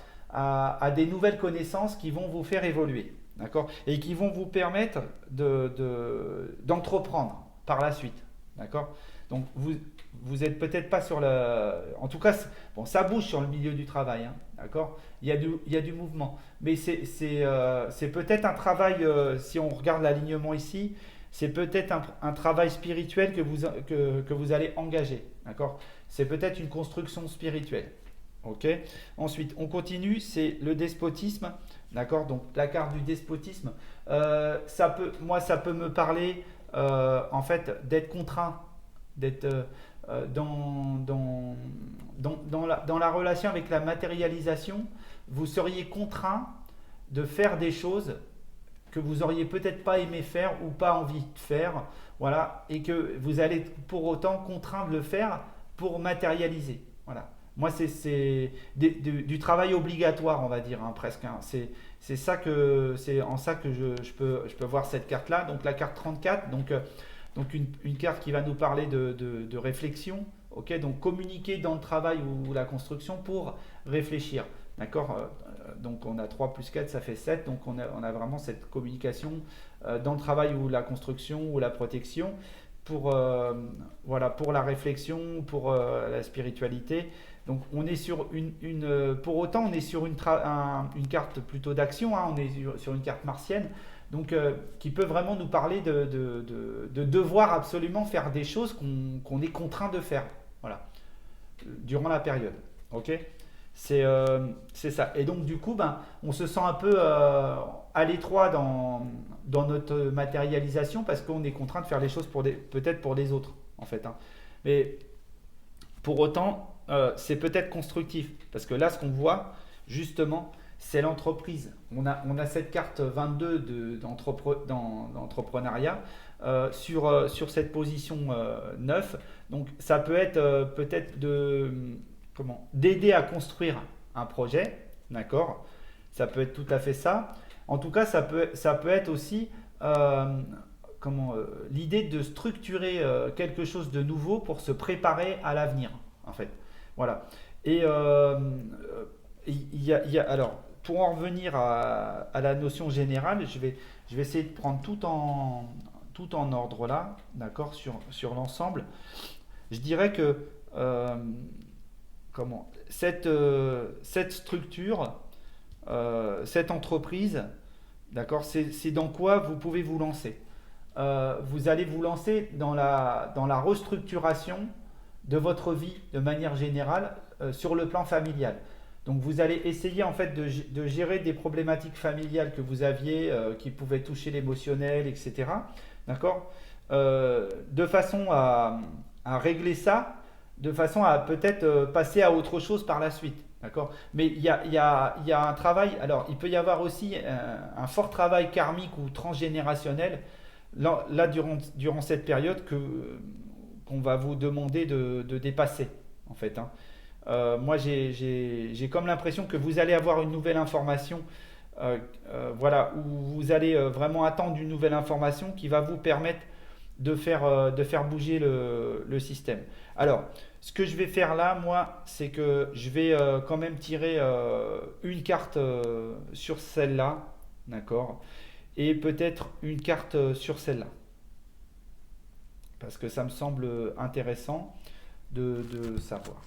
des nouvelles connaissances qui vont vous faire évoluer, d'accord, et qui vont vous permettre d'entreprendre par la suite, d'accord. Donc vous êtes peut-être pas sur le, en tout cas, bon, ça bouge sur le milieu du travail, hein, d'accord. Il y a du mouvement, mais c'est peut-être un travail, si on regarde l'alignement ici, c'est peut-être un travail spirituel que vous allez engager, d'accord. C'est peut-être une construction spirituelle. Ok. Ensuite, on continue, c'est le despotisme, d'accord. Donc la carte du despotisme, ça peut me parler en fait d'être contraint, d'être dans la relation avec la matérialisation. Vous seriez contraint de faire des choses que vous auriez peut-être pas aimé faire ou pas envie de faire, voilà, et que vous allez pour autant contraint de le faire pour matérialiser, voilà. Moi, c'est du travail obligatoire, on va dire, hein, presque, hein. C'est en ça que je peux voir cette carte-là. Donc la carte 34, donc une carte qui va nous parler de réflexion. Ok, donc communiquer dans le travail ou la construction pour réfléchir. D'accord. Donc on a 3 plus 4, ça fait 7. Donc on a vraiment cette communication dans le travail ou la construction ou la protection pour, voilà, pour la réflexion, pour la spiritualité. Donc on est sur pour autant on est sur une carte plutôt d'action, hein, on est sur une carte martienne, donc qui peut vraiment nous parler de devoir absolument faire des choses qu'on est contraint de faire, voilà, durant la période. Ok. C'est ça. Et donc du coup, ben, on se sent un peu à l'étroit dans notre matérialisation parce qu'on est contraint de faire les choses peut-être pour les autres, en fait, hein. Mais pour autant, c'est peut-être constructif. Parce que là, ce qu'on voit, justement, c'est l'entreprise. On a cette carte 22 d'entrepreneuriat sur cette position 9. Donc, ça peut être peut-être d'aider à construire un projet. D'accord. Ça peut être tout à fait ça. En tout cas, ça peut être aussi l'idée de structurer quelque chose de nouveau pour se préparer à l'avenir, en fait. Voilà. Et alors, pour en revenir à la notion générale, je vais essayer de prendre tout en ordre là, d'accord, sur l'ensemble. Je dirais que euh, cette structure, cette entreprise, d'accord, c'est dans quoi vous pouvez vous lancer. Vous allez vous lancer dans la restructuration de votre vie de manière générale sur le plan familial. Donc vous allez essayer en fait de gérer des problématiques familiales que vous aviez qui pouvaient toucher l'émotionnel, etc. D'accord. De façon à régler ça, de façon à peut-être passer à autre chose par la suite. D'accord. Mais il y a un travail, alors il peut y avoir aussi un fort travail karmique ou transgénérationnel là durant cette période qu'on va vous demander de dépasser. en fait, hein. Moi, j'ai comme l'impression que vous allez avoir une nouvelle information, voilà, où vous allez vraiment attendre une nouvelle information qui va vous permettre de faire bouger le système. Alors, ce que je vais faire là, moi, c'est que je vais quand même tirer une carte sur celle-là, d'accord, et peut-être une carte sur celle-là, parce que ça me semble intéressant de savoir.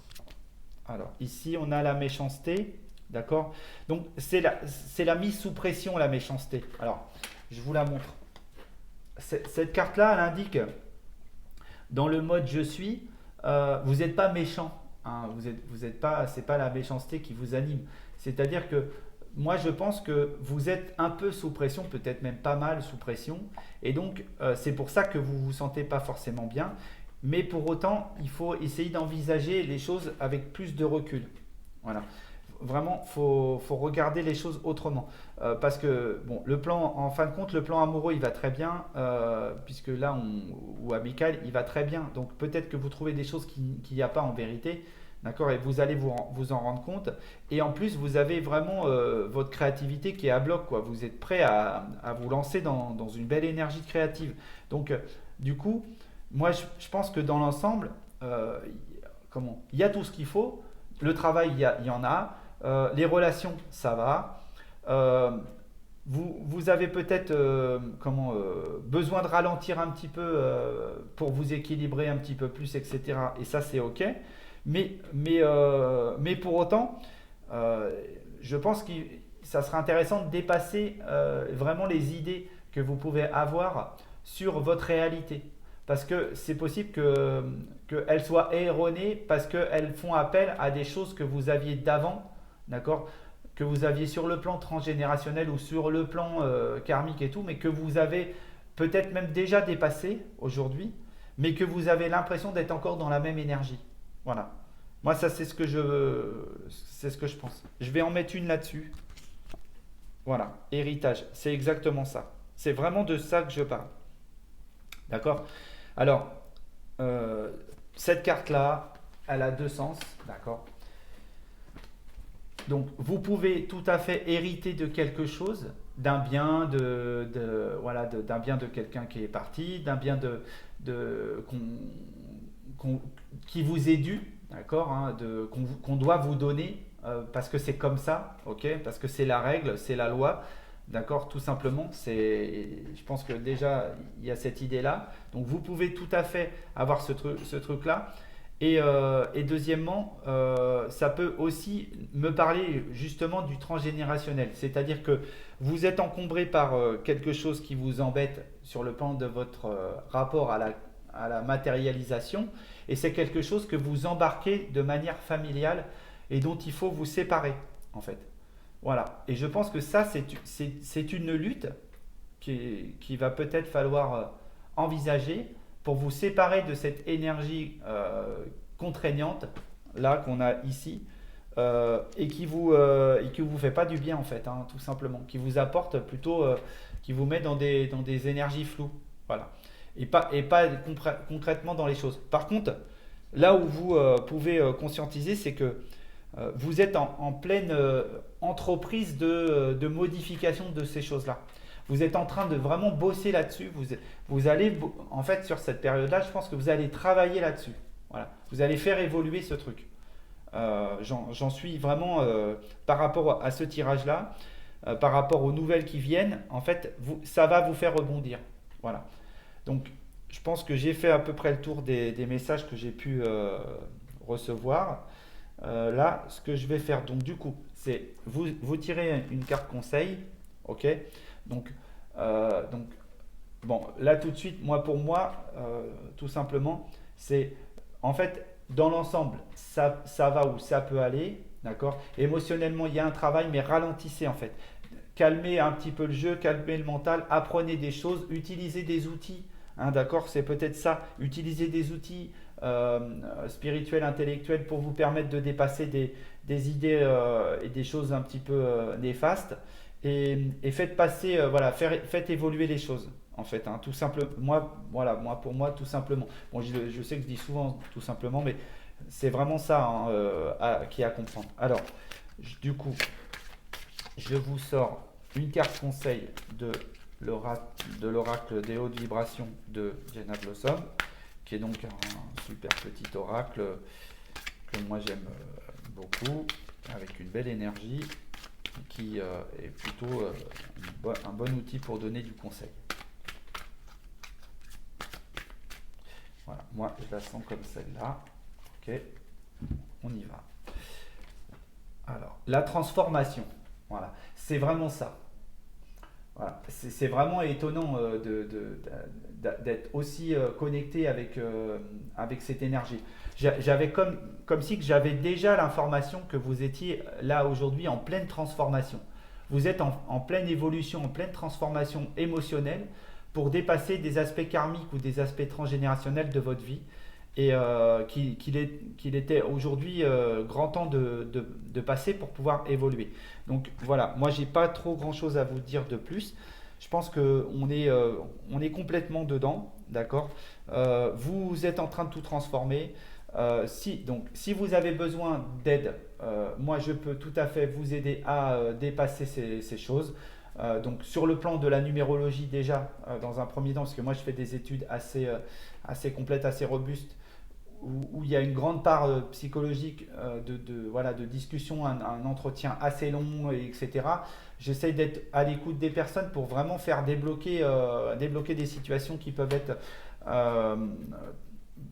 Alors, ici, on a la méchanceté, d'accord? Donc, c'est la mise sous pression, la méchanceté. Alors, je vous la montre. Cette carte-là, elle indique, dans le mode je suis, vous n'êtes pas méchant, hein, vous êtes pas, c'est pas la méchanceté qui vous anime. C'est-à-dire que moi, je pense que vous êtes un peu sous pression, peut-être même pas mal sous pression, et donc c'est pour ça que vous vous sentez pas forcément bien. Mais pour autant, il faut essayer d'envisager les choses avec plus de recul. Voilà. Vraiment, faut regarder les choses autrement. Parce que, bon, le plan, en fin de compte, le plan amoureux, il va très bien, puisque là, ou amical, il va très bien. Donc peut-être que vous trouvez des choses qu'il n'y a pas en vérité, d'accord, et vous allez vous en rendre compte. Et en plus, vous avez vraiment votre créativité qui est à bloc, quoi. Vous êtes prêt à vous lancer dans une belle énergie créative. Donc, du coup, moi, je pense que dans l'ensemble, euh, il y a tout ce qu'il faut. Le travail, il y en a. Les relations, ça va. Euh, vous avez peut-être besoin de ralentir un petit peu pour vous équilibrer un petit peu plus, etc. Et ça, c'est OK. Mais pour autant, euh, je pense que ça sera intéressant de dépasser vraiment les idées que vous pouvez avoir sur votre réalité. Parce que c'est possible qu'elles soient erronées parce qu'elles font appel à des choses que vous aviez d'avant, d'accord, que vous aviez sur le plan transgénérationnel ou sur le plan karmique et tout, mais que vous avez peut-être même déjà dépassé aujourd'hui, mais que vous avez l'impression d'être encore dans la même énergie. Voilà. Moi, ça, c'est ce que je pense. Je vais en mettre une là-dessus. Voilà. Héritage. C'est exactement ça. C'est vraiment de ça que je parle. D'accord? Alors, euh, cette carte-là, elle a deux sens. D'accord? Donc, vous pouvez tout à fait hériter de quelque chose, d'un bien voilà, d'un bien de quelqu'un qui est parti, d'un bien de- qu'on, qu'on- qui vous est dû, d'accord, hein, qu'on doit vous donner, parce que c'est comme ça, ok, parce que c'est la règle, c'est la loi, d'accord, tout simplement. Je pense que déjà il y a cette idée-là. Donc, vous pouvez tout à fait avoir ce truc-là. Et deuxièmement, ça peut aussi me parler justement du transgénérationnel. C'est-à-dire que vous êtes encombré par quelque chose qui vous embête sur le plan de votre rapport à la matérialisation. Et c'est quelque chose que vous embarquez de manière familiale et dont il faut vous séparer, en fait. Voilà. Et je pense que ça, c'est une lutte qui va peut-être falloir envisager pour vous séparer de cette énergie contraignante là qu'on a ici, et qui vous fait pas du bien en fait, hein, tout simplement, qui vous apporte plutôt, qui vous met dans des énergies floues, voilà, et pas concrètement dans les choses. Par contre, là où vous pouvez conscientiser, c'est que vous êtes en pleine entreprise de modification de ces choses-là. Vous êtes en train de vraiment bosser là-dessus. Vous allez, en fait, sur cette période-là, je pense que vous allez travailler là-dessus. Voilà. Vous allez faire évoluer ce truc. J'en suis vraiment, par rapport à ce tirage-là, par rapport aux nouvelles qui viennent, en fait, ça va vous faire rebondir. Voilà. Donc, je pense que j'ai fait à peu près le tour des messages que j'ai pu recevoir. Là, ce que je vais faire, donc du coup, c'est vous tirez une carte conseil, ok? Donc, donc, bon, là tout de suite, pour moi, tout simplement, c'est en fait dans l'ensemble, ça va où ça peut aller, d'accord? Émotionnellement, il y a un travail, mais ralentissez en fait. Calmez un petit peu le jeu, calmez le mental, apprenez des choses, utilisez des outils, hein, d'accord? C'est peut-être ça, utilisez des outils spirituels, intellectuels pour vous permettre de dépasser des idées et des choses un petit peu néfastes et faites passer, voilà, faites évoluer les choses. en fait, hein, tout simple. Moi, voilà, moi pour moi, tout simplement. Bon, je sais que je dis souvent tout simplement, mais c'est vraiment ça, hein, qui est à comprendre. Alors, du coup, je vous sors une carte conseil de l'oracle des hautes vibrations de Jenna Blossom, qui est donc un super petit oracle que moi j'aime beaucoup, avec une belle énergie, qui est plutôt un bon outil pour donner du conseil. Voilà, moi je la sens comme celle-là. Ok, on y va. Alors, la transformation, voilà, c'est vraiment ça. Voilà. C'est vraiment étonnant d'être aussi connecté avec cette énergie. J'avais comme si que j'avais déjà l'information que vous étiez là aujourd'hui en pleine transformation. Vous êtes en pleine évolution, en pleine transformation émotionnelle pour dépasser des aspects karmiques ou des aspects transgénérationnels de votre vie et qu'il était aujourd'hui grand temps de passer pour pouvoir évoluer. Donc voilà, moi j'ai pas trop grand chose à vous dire de plus. Je pense on est complètement dedans, d'accord. Vous êtes en train de tout transformer. Si vous avez besoin d'aide, moi je peux tout à fait vous aider à dépasser ces choses. Donc sur le plan de la numérologie déjà, dans un premier temps, parce que moi je fais des études assez complètes, assez robustes, où il y a une grande part psychologique voilà, de discussion, un entretien assez long, etc. J'essaye d'être à l'écoute des personnes pour vraiment faire débloquer des situations qui peuvent être euh,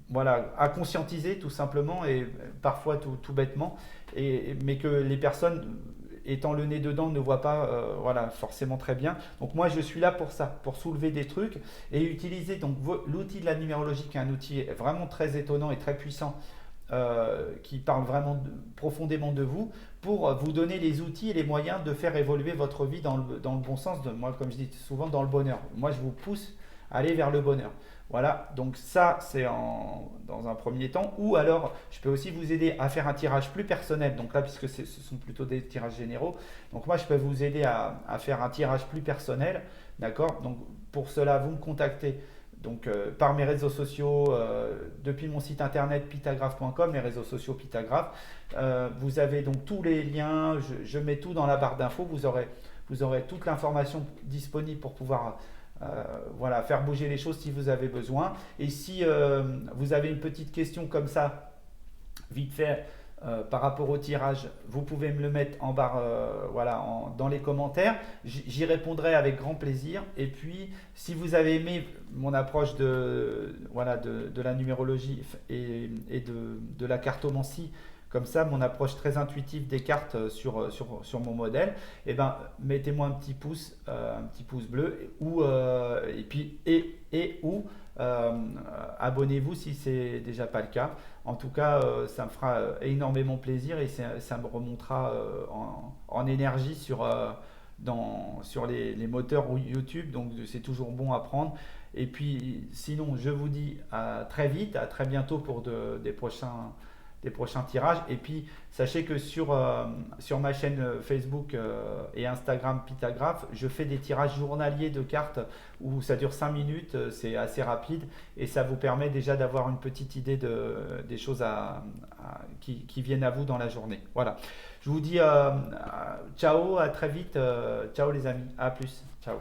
voilà, à conscientiser tout simplement et parfois tout bêtement, mais que les personnes étant le nez dedans ne voient pas voilà, forcément très bien. Donc moi je suis là pour ça, pour soulever des trucs et utiliser donc l'outil de la numérologie qui est un outil vraiment très étonnant et très puissant qui parle vraiment profondément de vous pour vous donner les outils et les moyens de faire évoluer votre vie dans le bon sens, moi comme je dis souvent dans le bonheur. Moi je vous pousse à aller vers le bonheur. Voilà, donc ça c'est dans un premier temps. Ou alors je peux aussi vous aider à faire un tirage plus personnel. Donc là, puisque ce sont plutôt des tirages généraux, donc moi je peux vous aider à faire un tirage plus personnel. D'accord. Donc pour cela, vous me contactez donc, par mes réseaux sociaux, depuis mon site internet pitagraphe.com, les réseaux sociaux Pitagraphe. Vous avez donc tous les liens, je mets tout dans la barre d'infos. Vous aurez toute l'information disponible pour pouvoir voilà, faire bouger les choses si vous avez besoin. Et si vous avez une petite question comme ça, vite fait, par rapport au tirage, vous pouvez me le mettre en barre, voilà, dans les commentaires. J'y répondrai avec grand plaisir. Et puis, si vous avez aimé mon approche voilà, de la numérologie et de la cartomancie, comme ça, mon approche très intuitive des cartes sur mon modèle, eh ben, mettez-moi un petit pouce bleu, et puis ou abonnez-vous si c'est déjà pas le cas. En tout cas, ça me fera énormément plaisir et ça me remontera en énergie sur les moteurs YouTube. Donc c'est toujours bon à prendre. Et puis sinon, je vous dis à très vite, à très bientôt pour des prochains tirages. Et puis, sachez que sur ma chaîne Facebook et Instagram Pitagraphe, je fais des tirages journaliers de cartes où ça dure 5 minutes, c'est assez rapide et ça vous permet déjà d'avoir une petite idée des choses qui viennent à vous dans la journée. Voilà. Je vous dis ciao, à très vite. Ciao les amis, à plus. Ciao.